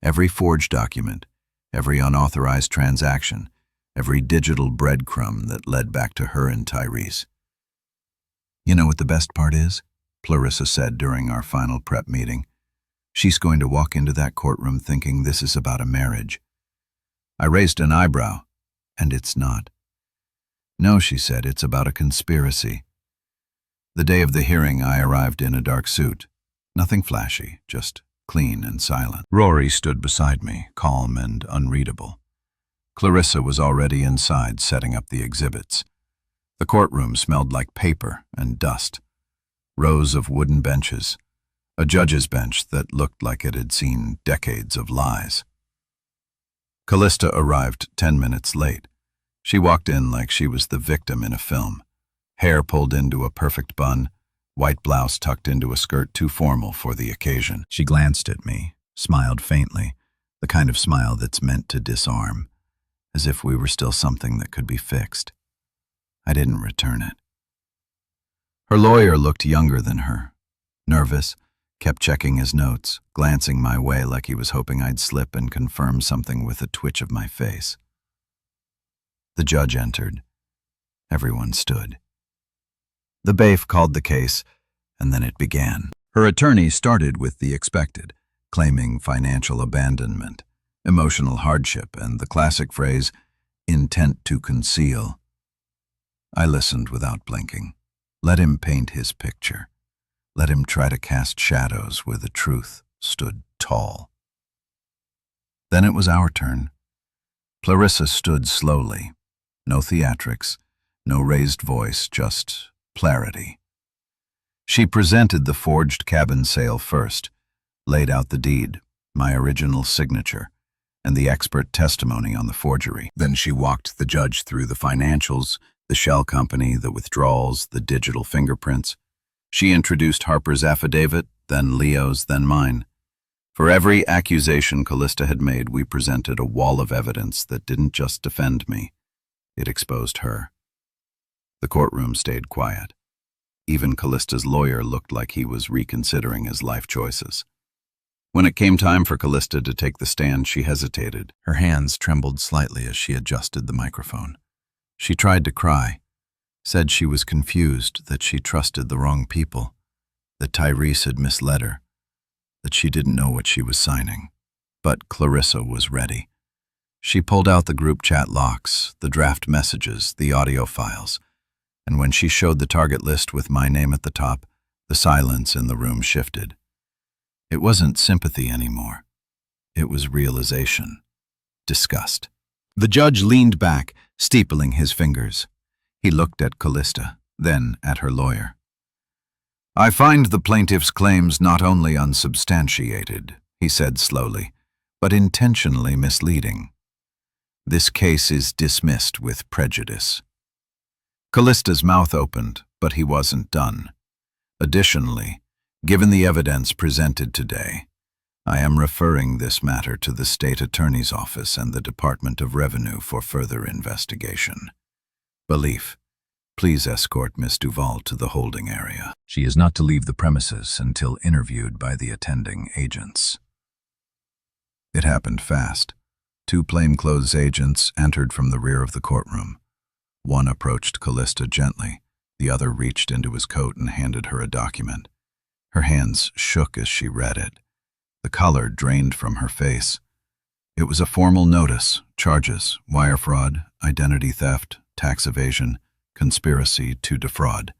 Speaker 1: Every forged document, every unauthorized transaction, every digital breadcrumb that led back to her and Tyrese. You know what the best part is? Clarissa said during our final prep meeting. She's going to walk into that courtroom thinking this is about a marriage. I raised an eyebrow, and it's not. No, she said, it's about a conspiracy. The day of the hearing, I arrived in a dark suit. Nothing flashy, just clean and silent. Rory stood beside me, calm and unreadable. Clarissa was already inside, setting up the exhibits. The courtroom smelled like paper and dust. Rows of wooden benches. A judge's bench that looked like it had seen decades of lies. Callista arrived 10 minutes late. She walked in like she was the victim in a film. Hair pulled into a perfect bun, white blouse tucked into a skirt too formal for the occasion. She glanced at me, smiled faintly, the kind of smile that's meant to disarm, as if we were still something that could be fixed. I didn't return it. Her lawyer looked younger than her, nervous, kept checking his notes, glancing my way like he was hoping I'd slip and confirm something with a twitch of my face. The judge entered. Everyone stood. The bailiff called the case, and then it began. Her attorney started with the expected, claiming financial abandonment, emotional hardship, and the classic phrase, intent to conceal. I listened without blinking. Let him paint his picture. Let him try to cast shadows where the truth stood tall. Then it was our turn. Clarissa stood slowly. No theatrics, no raised voice, just clarity. She presented the forged cabin sale first, laid out the deed, my original signature, and the expert testimony on the forgery. Then she walked the judge through the financials, the shell company, the withdrawals, the digital fingerprints. She introduced Harper's affidavit, then Leo's, then mine. For every accusation Callista had made, we presented a wall of evidence that didn't just defend me. It exposed her. The courtroom stayed quiet. Even Callista's lawyer looked like he was reconsidering his life choices. When it came time for Callista to take the stand, she hesitated. Her hands trembled slightly as she adjusted the microphone. She tried to cry, said she was confused, that she trusted the wrong people, that Tyrese had misled her, that she didn't know what she was signing. But Clarissa was ready. She pulled out the group chat locks, the draft messages, the audio files, and when she showed the target list with my name at the top, the silence in the room shifted. It wasn't sympathy anymore. It was realization, disgust. The judge leaned back, steepling his fingers. He looked at Callista, then at her lawyer. I find the plaintiff's claims not only unsubstantiated, he said slowly, but intentionally misleading. This case is dismissed with prejudice. Callista's mouth opened, but he wasn't done. Additionally, given the evidence presented today, I am referring this matter to the State Attorney's Office and the Department of Revenue for further investigation. Belief, please escort Miss Duval to the holding area. She is not to leave the premises until interviewed by the attending agents. It happened fast. 2 plainclothes agents entered from the rear of the courtroom. One approached Callista gently. The other reached into his coat and handed her a document. Her hands shook as she read it. The color drained from her face. It was a formal notice, charges, wire fraud, identity theft, tax evasion, conspiracy to defraud.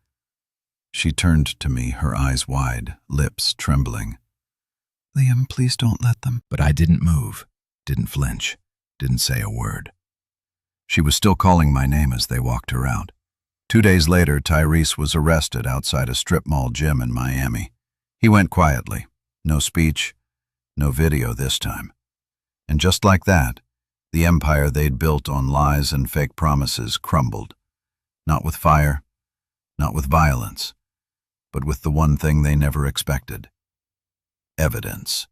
Speaker 1: She turned to me, her eyes wide, lips trembling. Liam, please don't let them. But I didn't move, didn't flinch, didn't say a word. She was still calling my name as they walked her out. 2 days later, Tyrese was arrested outside a strip mall gym in Miami. He went quietly. No speech, no video this time. And just like that, the empire they'd built on lies and fake promises crumbled. Not with fire, not with violence, but with the one thing they never expected: evidence.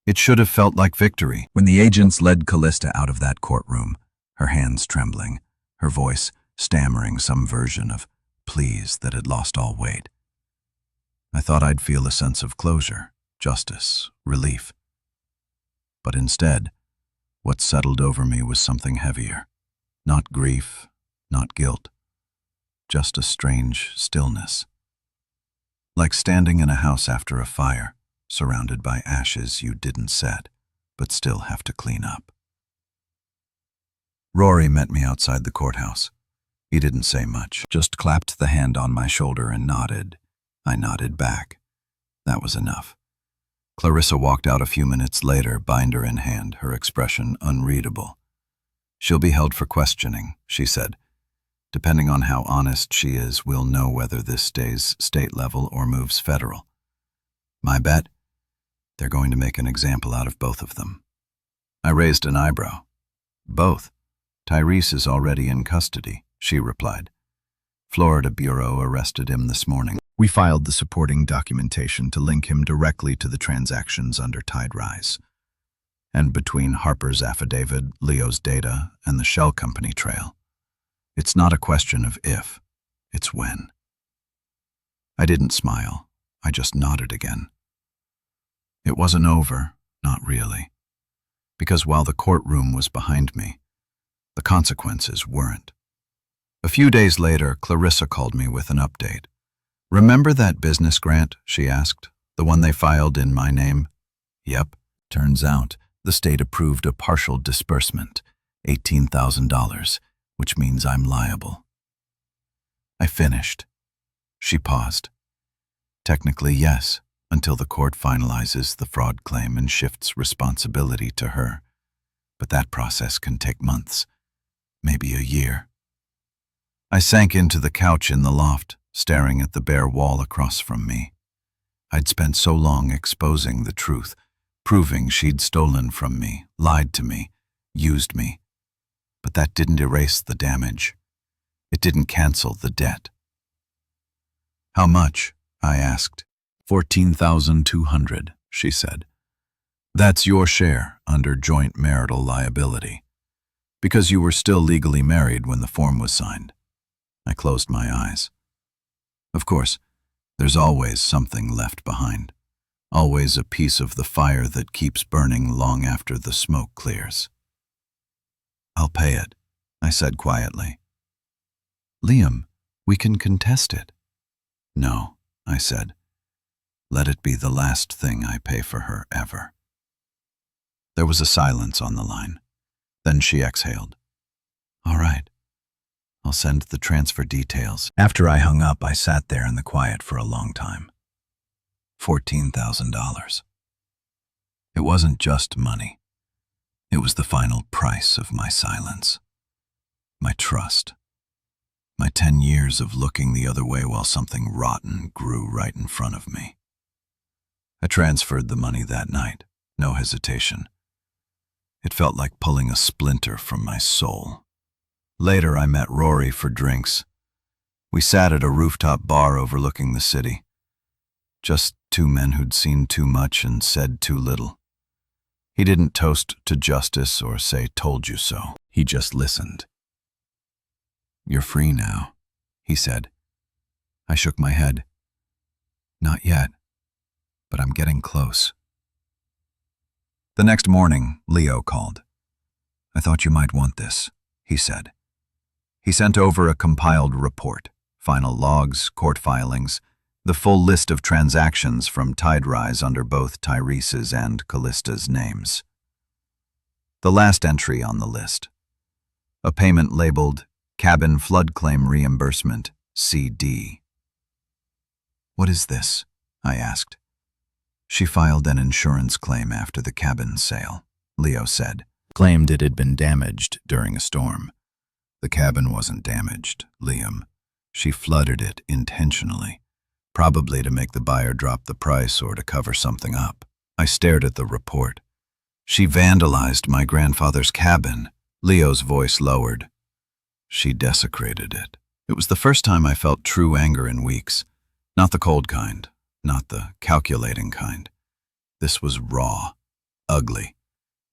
Speaker 1: It should have felt like victory. When the agents led Callista out of that courtroom, her hands trembling, her voice stammering some version of please that had lost all weight, I thought I'd feel a sense of closure, justice, relief. But instead, what settled over me was something heavier. Not grief, not guilt, just a strange stillness. Like standing in a house after a fire, surrounded by ashes you didn't set, but still have to clean up. Rory met me outside the courthouse. He didn't say much, just clapped the hand on my shoulder and nodded. I nodded back. That was enough. Clarissa walked out a few minutes later, binder in hand, her expression unreadable. "She'll be held for questioning," she said. "Depending on how honest she is, we'll know whether this stays state level or moves federal. My bet? They're going to make an example out of both of them." I raised an eyebrow. "Both? Tyrese is already in custody," she replied. "Florida Bureau arrested him this morning." We filed the supporting documentation to link him directly to the transactions under Tiderise. And between Harper's affidavit, Leo's data, and the shell company trail, it's not a question of if, it's when. I didn't smile. I just nodded again. It wasn't over, not really. Because while the courtroom was behind me, the consequences weren't. A few days later, Clarissa called me with an update. "Remember that business grant?" she asked. "The one they filed in my name?" "Yep." Turns out, the state approved a partial disbursement, $18,000, which means I'm liable. I finished. She paused. "Technically, yes, until the court finalizes the fraud claim and shifts responsibility to her. But that process can take months, maybe a year." I sank into the couch in the loft, staring at the bare wall across from me. I'd spent so long exposing the truth, proving she'd stolen from me, lied to me, used me. But that didn't erase the damage. It didn't cancel the debt. "How much?" I asked. $14,200, she said. "That's your share under joint marital liability, because you were still legally married when the form was signed." I closed my eyes. Of course, there's always something left behind, always a piece of the fire that keeps burning long after the smoke clears. "I'll pay it," I said quietly. "Liam, we can contest it." "No," I said. "Let it be the last thing I pay for her ever." There was a silence on the line. Then she exhaled. "All right. I'll send the transfer details." After I hung up, I sat there in the quiet for a long time. $14,000. It wasn't just money. It was the final price of my silence, my trust, my 10 years of looking the other way while something rotten grew right in front of me. I transferred the money that night, no hesitation. It felt like pulling a splinter from my soul. Later, I met Rory for drinks. We sat at a rooftop bar overlooking the city. Just two men who'd seen too much and said too little. He didn't toast to justice or say, "Told you so." He just listened. "You're free now," he said. I shook my head. "Not yet, but I'm getting close." The next morning, Leo called. "I thought you might want this," he said. He sent over a compiled report, final logs, court filings, the full list of transactions from Tiderise under both Tyrese's and Callista's names. The last entry on the list, a payment labeled Cabin Flood Claim Reimbursement, CD. "What is this?" I asked. She filed an insurance claim after the cabin sale, Leo said. Claimed it had been damaged during a storm. The cabin wasn't damaged, Liam. She flooded it intentionally, probably to make the buyer drop the price or to cover something up. I stared at the report. She vandalized my grandfather's cabin. Leo's voice lowered. She desecrated it. It was the first time I felt true anger in weeks. Not the cold kind, not the calculating kind. This was raw, ugly.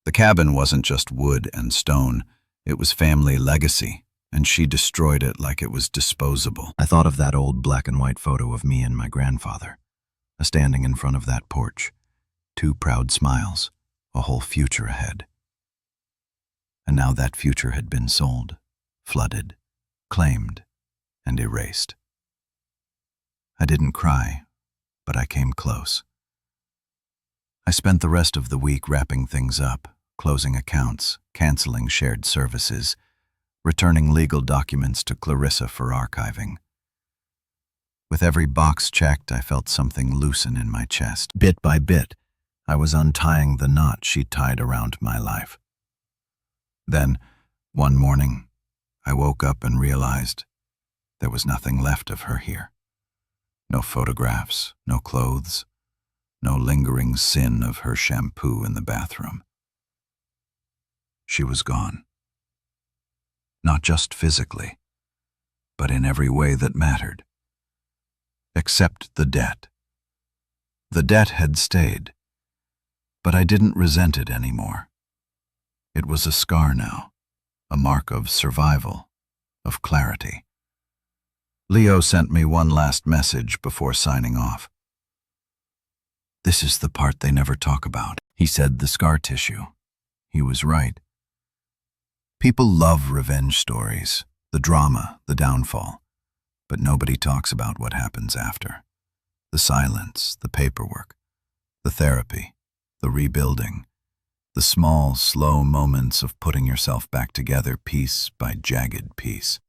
Speaker 1: The cabin wasn't just wood and stone, it was family legacy, and she destroyed it like it was disposable. I thought of that old black and white photo of me and my grandfather, standing in front of that porch, 2 proud smiles, a whole future ahead. And now that future had been sold, flooded, claimed, and erased. I didn't cry, but I came close. I spent the rest of the week wrapping things up, closing accounts, canceling shared services, returning legal documents to Clarissa for archiving. With every box checked, I felt something loosen in my chest. Bit by bit, I was untying the knot she tied around my life. Then, one morning, I woke up and realized there was nothing left of her here. No photographs, no clothes, no lingering sin of her shampoo in the bathroom. She was gone. Not just physically, but in every way that mattered. Except the debt. The debt had stayed, but I didn't resent it anymore. It was a scar now, a mark of survival, of clarity. Leo sent me one last message before signing off. This is the part they never talk about. He said the scar tissue. He was right. People love revenge stories, the drama, the downfall, but nobody talks about what happens after. The silence, the paperwork, the therapy, the rebuilding, the small, slow moments of putting yourself back together piece by jagged piece.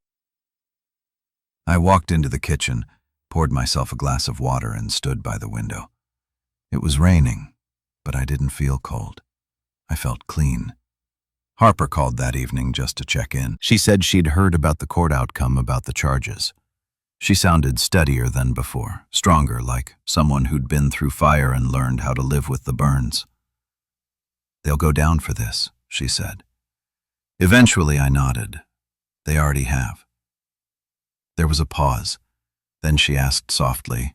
Speaker 1: I walked into the kitchen, poured myself a glass of water, and stood by the window. It was raining, but I didn't feel cold. I felt clean. Harper called that evening just to check in. She said she'd heard about the court outcome about the charges. She sounded steadier than before, stronger, like someone who'd been through fire and learned how to live with the burns. They'll go down for this, she said. Eventually, I nodded. They already have. There was a pause. Then she asked softly,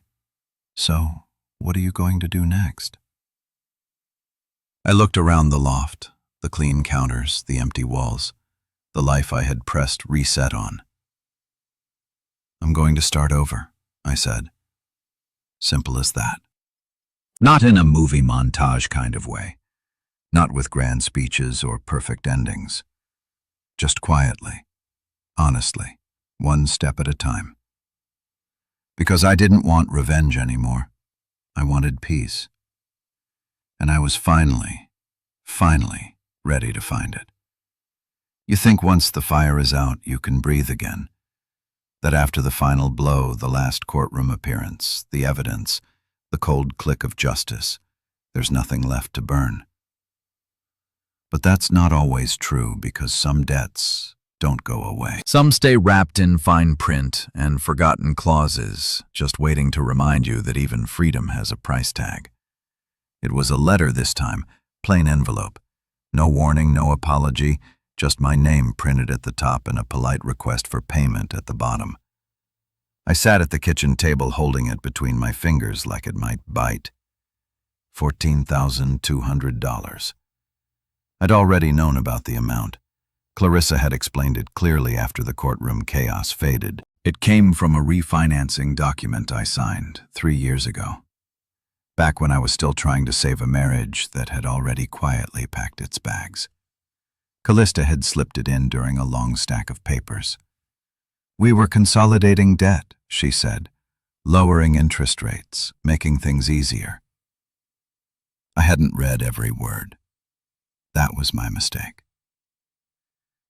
Speaker 1: "So, what are you going to do next?" I looked around the loft, the clean counters, the empty walls, the life I had pressed reset on. "I'm going to start over," I said. Simple as that. Not in a movie montage kind of way. Not with grand speeches or perfect endings. Just quietly, honestly, one step at a time. Because I didn't want revenge anymore. I wanted peace. And I was finally ready to find it. You think once the fire is out, you can breathe again. That after the final blow, the last courtroom appearance, the evidence, the cold click of justice, there's nothing left to burn. But that's not always true, because some debts don't go away. Some stay wrapped in fine print and forgotten clauses, just waiting to remind you that even freedom has a price tag. It was a letter this time, plain envelope. No warning, no apology, just my name printed at the top and a polite request for payment at the bottom. I sat at the kitchen table holding it between my fingers like it might bite. $14,200. I'd already known about the amount. Clarissa had explained it clearly after the courtroom chaos faded. It came from a refinancing document I signed 3 years ago, back when I was still trying to save a marriage that had already quietly packed its bags. Callista had slipped it in during a long stack of papers. "We were consolidating debt," she said, "lowering interest rates, making things easier." I hadn't read every word. That was my mistake.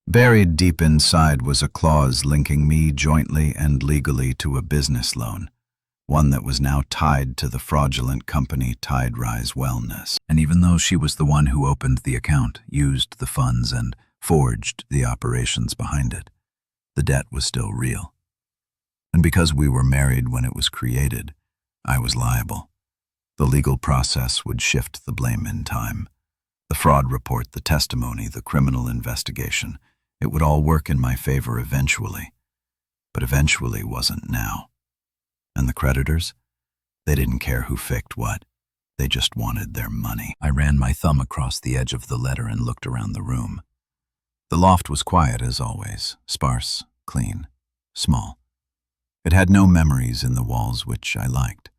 Speaker 1: Buried deep inside was a clause linking me jointly and legally to a business loan, one that was now tied to the fraudulent company Tiderise Wellness. And even though she was the one who opened the account, used the funds, and forged the operations behind it, the debt was still real. And because we were married when it was created, I was liable. The legal process would shift the blame in time. The fraud report, the testimony, the criminal investigation, it would all work in my favor eventually. But eventually wasn't now. And the creditors? They didn't care who faked what. They just wanted their money. I ran my thumb across the edge of the letter and looked around the room. The loft was quiet as always, sparse, clean, small. It had no memories in the walls, which I liked.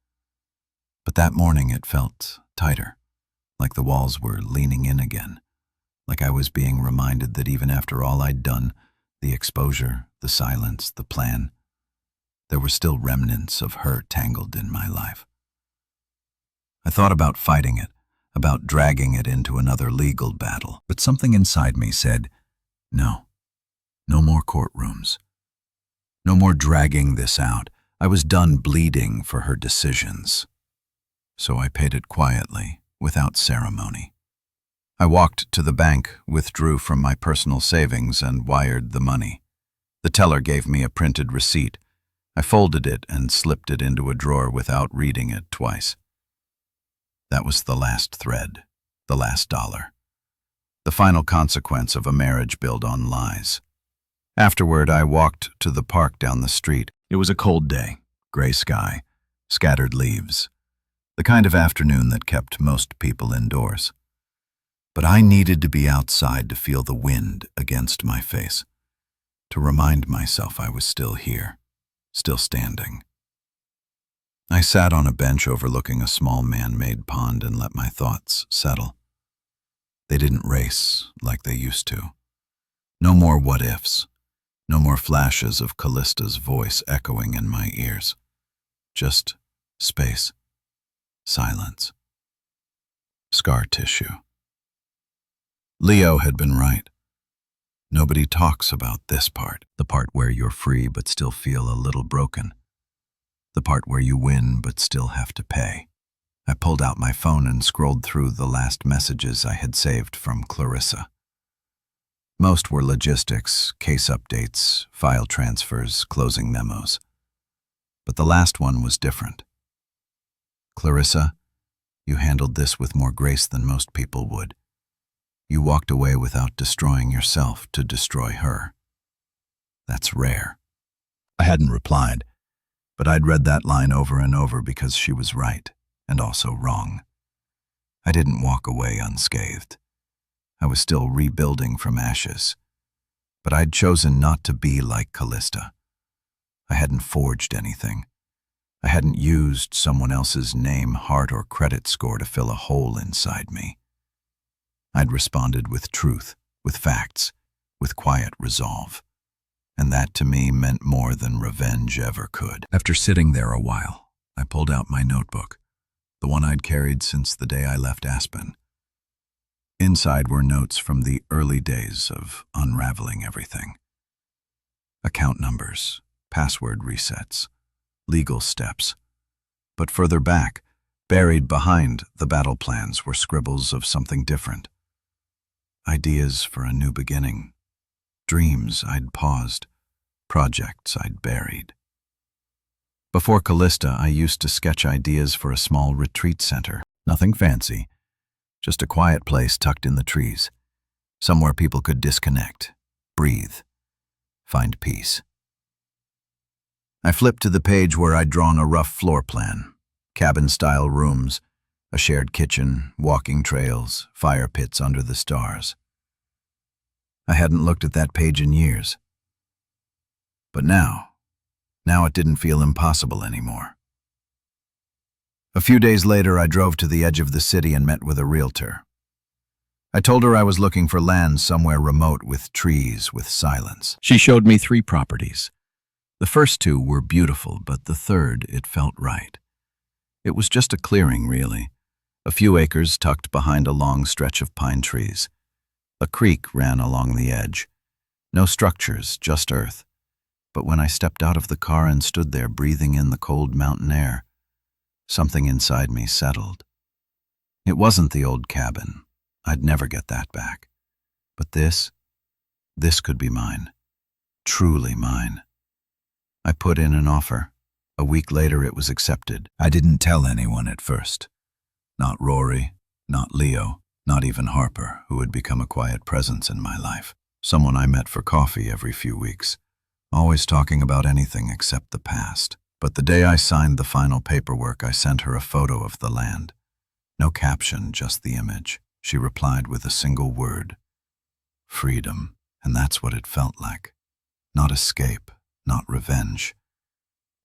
Speaker 1: But that morning it felt tighter, like the walls were leaning in again, like I was being reminded that even after all I'd done, the exposure, the silence, the plan, there were still remnants of her tangled in my life. I thought about fighting it, about dragging it into another legal battle, but something inside me said, no, no more courtrooms. No more dragging this out. I was done bleeding for her decisions. So I paid it quietly, without ceremony. I walked to the bank, withdrew from my personal savings, and wired the money. The teller gave me a printed receipt. I folded it and slipped it into a drawer without reading it twice. That was the last thread, the last dollar. The final consequence of a marriage built on lies. Afterward, I walked to the park down the street. It was a cold day, gray sky, scattered leaves, the kind of afternoon that kept most people indoors. But I needed to be outside to feel the wind against my face, to remind myself I was still here, still standing. I sat on a bench overlooking a small man-made pond and let my thoughts settle. They didn't race like they used to. No more what-ifs. No more flashes of Callista's voice echoing in my ears. Just space, silence, scar tissue. Leo had been right. Nobody talks about this part, the part where you're free but still feel a little broken, the part where you win but still have to pay. I pulled out my phone and scrolled through the last messages I had saved from Clarissa. Most were logistics, case updates, file transfers, closing memos. But the last one was different. Clarissa, you handled this with more grace than most people would. You walked away without destroying yourself to destroy her. That's rare. I hadn't replied, but I'd read that line over and over because she was right, and also wrong. I didn't walk away unscathed. I was still rebuilding from ashes, but I'd chosen not to be like Callista. I hadn't forged anything. I hadn't used someone else's name, heart, or credit score to fill a hole inside me. I'd responded with truth, with facts, with quiet resolve, and that to me meant more than revenge ever could. After sitting there a while, I pulled out my notebook, the one I'd carried since the day I left Aspen. Inside were notes from the early days of unraveling everything. Account numbers, password resets, legal steps. But further back, buried behind the battle plans, were scribbles of something different. Ideas for a new beginning. Dreams I'd paused. Projects I'd buried. Before Callista, I used to sketch ideas for a small retreat center. Nothing fancy. Just a quiet place tucked in the trees, somewhere people could disconnect, breathe, find peace. I flipped to the page where I'd drawn a rough floor plan, cabin-style rooms, a shared kitchen, walking trails, fire pits under the stars. I hadn't looked at that page in years. But now it didn't feel impossible anymore. A few days later, I drove to the edge of the city and met with a realtor. I told her I was looking for land somewhere remote with trees, with silence. She showed me 3 properties. The first 2 were beautiful, but the third, it felt right. It was just a clearing, really. A few acres tucked behind a long stretch of pine trees. A creek ran along the edge. No structures, just earth. But when I stepped out of the car and stood there breathing in the cold mountain air, something inside me settled. It wasn't the old cabin. I'd never get that back. But this could be mine. Truly mine. I put in an offer. A week later it was accepted. I didn't tell anyone at first. Not Rory, not Leo, not even Harper, who had become a quiet presence in my life. Someone I met for coffee every few weeks, always talking about anything except the past. But the day I signed the final paperwork, I sent her a photo of the land. No caption, just the image. She replied with a single word: freedom. And that's what it felt like. Not escape, not revenge,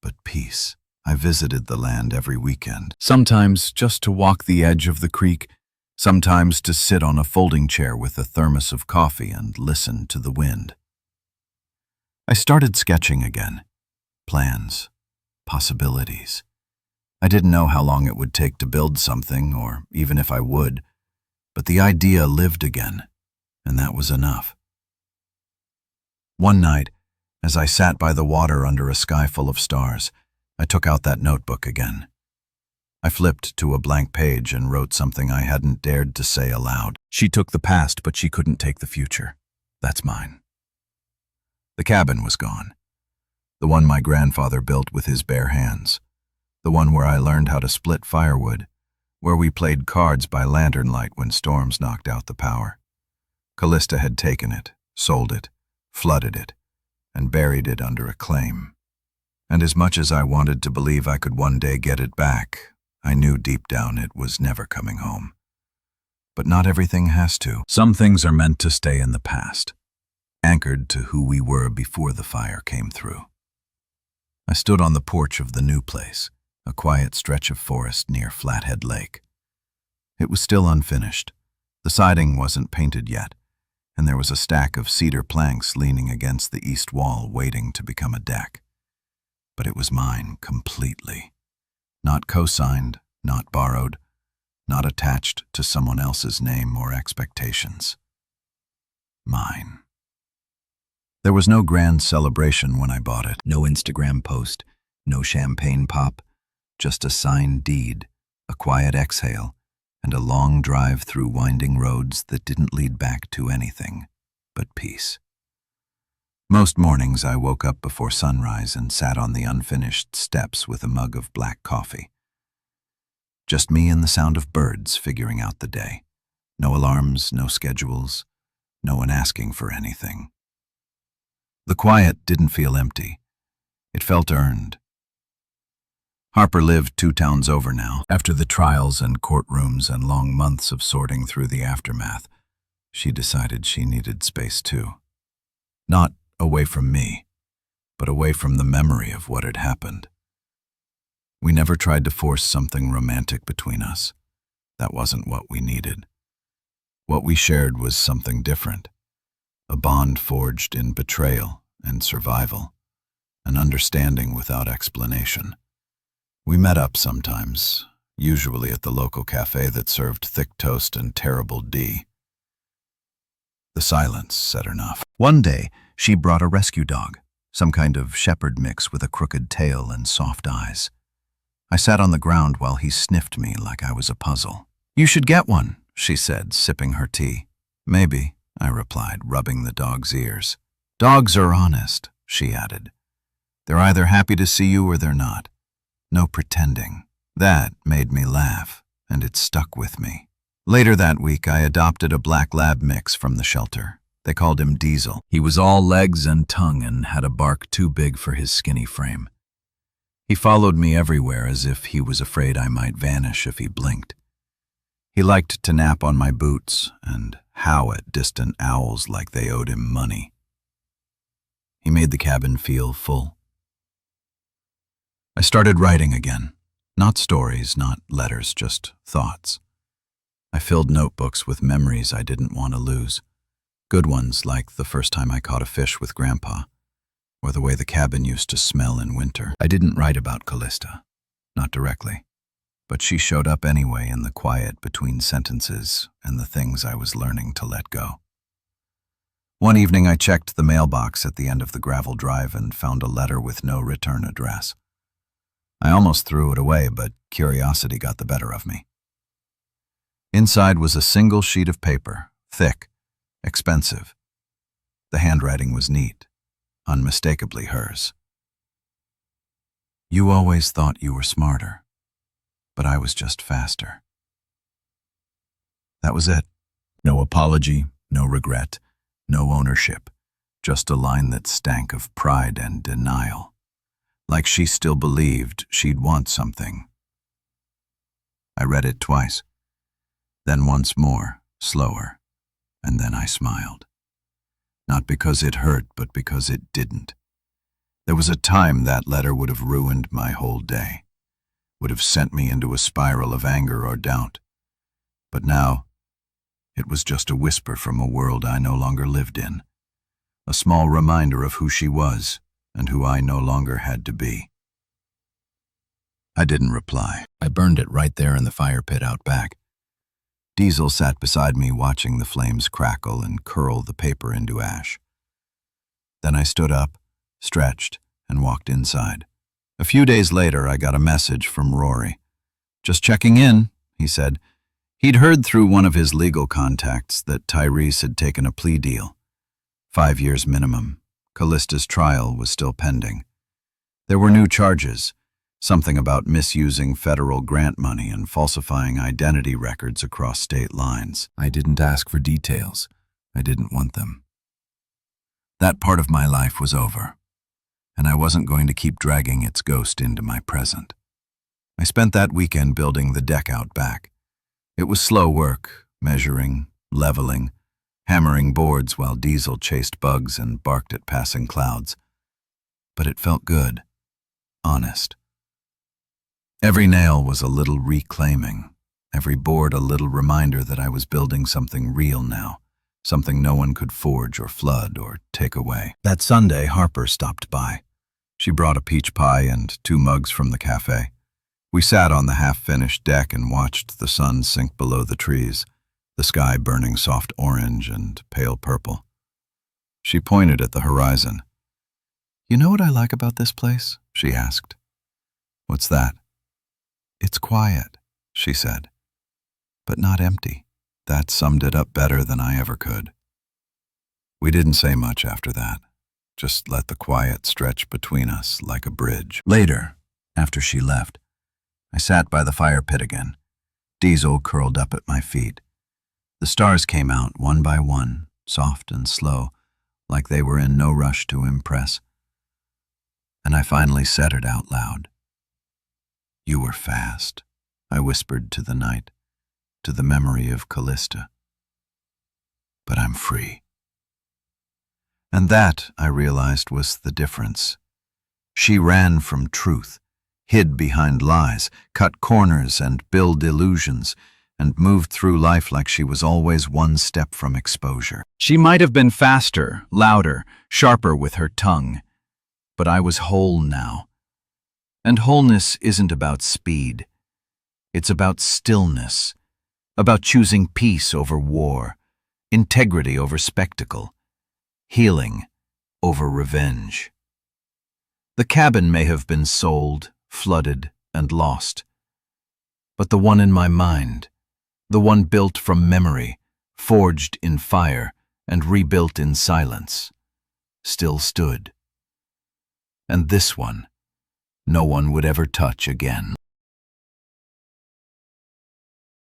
Speaker 1: but peace. I visited the land every weekend, sometimes just to walk the edge of the creek, sometimes to sit on a folding chair with a thermos of coffee and listen to the wind. I started sketching again. Plans, possibilities. I didn't know how long it would take to build something, or even if I would, but the idea lived again, and that was enough. One night, as I sat by the water under a sky full of stars, I took out that notebook again. I flipped to a blank page and wrote something I hadn't dared to say aloud. She took the past, but she couldn't take the future. That's mine. The cabin was gone. The one my grandfather built with his bare hands. The one where I learned how to split firewood, where we played cards by lantern light when storms knocked out the power. Callista had taken it, sold it, flooded it, and buried it under a claim. And as much as I wanted to believe I could one day get it back, I knew deep down it was never coming home. But not everything has to. Some things are meant to stay in the past, anchored to who we were before the fire came through. I stood on the porch of the new place, a quiet stretch of forest near Flathead Lake. It was still unfinished. The siding wasn't painted yet, and there was a stack of cedar planks leaning against the east wall waiting to become a deck. But it was mine completely. Not co-signed, not borrowed, not attached to someone else's name or expectations. Mine. There was no grand celebration when I bought it. No Instagram post, no champagne pop, just a signed deed, a quiet exhale, and a long drive through winding roads that didn't lead back to anything but peace. Most mornings I woke up before sunrise and sat on the unfinished steps with a mug of black coffee. Just me and the sound of birds figuring out the day. No alarms, no schedules, no one asking for anything. The quiet didn't feel empty. It felt earned. Harper lived 2 towns over now. After the trials and courtrooms and long months of sorting through the aftermath, she decided she needed space too. Not away from me, but away from the memory of what had happened. We never tried to force something romantic between us. That wasn't what we needed. What we shared was something different. A bond forged in betrayal and survival, an understanding without explanation. We met up sometimes, usually at the local cafe that served thick toast and terrible D. The silence said enough. One day, she brought a rescue dog, some kind of shepherd mix with a crooked tail and soft eyes. I sat on the ground while he sniffed me like I was a puzzle. "You should get one," she said, sipping her tea. "Maybe," I replied, rubbing the dog's ears. "Dogs are honest," she added. "They're either happy to see you or they're not. No pretending." That made me laugh, and it stuck with me. Later that week, I adopted a black lab mix from the shelter. They called him Diesel. He was all legs and tongue and had a bark too big for his skinny frame. He followed me everywhere as if he was afraid I might vanish if he blinked. He liked to nap on my boots and howl at distant owls like they owed him money. He made the cabin feel full. I started writing again. Not stories, not letters, just thoughts. I filled notebooks with memories I didn't want to lose. Good ones like the first time I caught a fish with Grandpa, or the way the cabin used to smell in winter. I didn't write about Callista, not directly, but she showed up anyway in the quiet between sentences and the things I was learning to let go. One evening I checked the mailbox at the end of the gravel drive and found a letter with no return address. I almost threw it away, but curiosity got the better of me. Inside was a single sheet of paper, thick, expensive. The handwriting was neat, unmistakably hers. You always thought you were smarter, but I was just faster. That was it. No apology, no regret, no ownership, just a line that stank of pride and denial. Like she still believed she'd want something. I read it twice, then once more, slower, and then I smiled. Not because it hurt, but because it didn't. There was a time that letter would have ruined my whole day, would have sent me into a spiral of anger or doubt. But now, it was just a whisper from a world I no longer lived in, a small reminder of who she was and who I no longer had to be. I didn't reply. I burned it right there in the fire pit out back. Diesel sat beside me watching the flames crackle and curl the paper into ash. Then I stood up, stretched, and walked inside. A few days later, I got a message from Rory. "Just checking in," he said. He'd heard through one of his legal contacts that Tyrese had taken a plea deal. 5 years minimum. Callista's trial was still pending. There were new charges, something about misusing federal grant money and falsifying identity records across state lines. I didn't ask for details. I didn't want them. That part of my life was over, and I wasn't going to keep dragging its ghost into my present. I spent that weekend building the deck out back. It was slow work, measuring, leveling, hammering boards while Diesel chased bugs and barked at passing clouds. But it felt good, honest. Every nail was a little reclaiming, every board a little reminder that I was building something real now, something no one could forge or flood or take away. That Sunday, Harper stopped by. She brought a peach pie and 2 mugs from the cafe. We sat on the half-finished deck and watched the sun sink below the trees, the sky burning soft orange and pale purple. She pointed at the horizon. "You know what I like about this place?" she asked. "What's that?" "It's quiet," she said, "but not empty." That summed it up better than I ever could. We didn't say much after that, just let the quiet stretch between us like a bridge. Later, after she left, I sat by the fire pit again, Diesel curled up at my feet. The stars came out one by one, soft and slow, like they were in no rush to impress. And I finally said it out loud. "You were fast," I whispered to the night, to the memory of Callista. "But I'm free." And that, I realized, was the difference. She ran from truth, hid behind lies, cut corners and built illusions, and moved through life like she was always one step from exposure. She might have been faster, louder, sharper with her tongue, but I was whole now. And wholeness isn't about speed. It's about stillness, about choosing peace over war, integrity over spectacle, healing over revenge. The cabin may have been sold, flooded, and lost, but the one in my mind, the one built from memory, forged in fire, and rebuilt in silence, still stood. And this one, no one would ever touch again.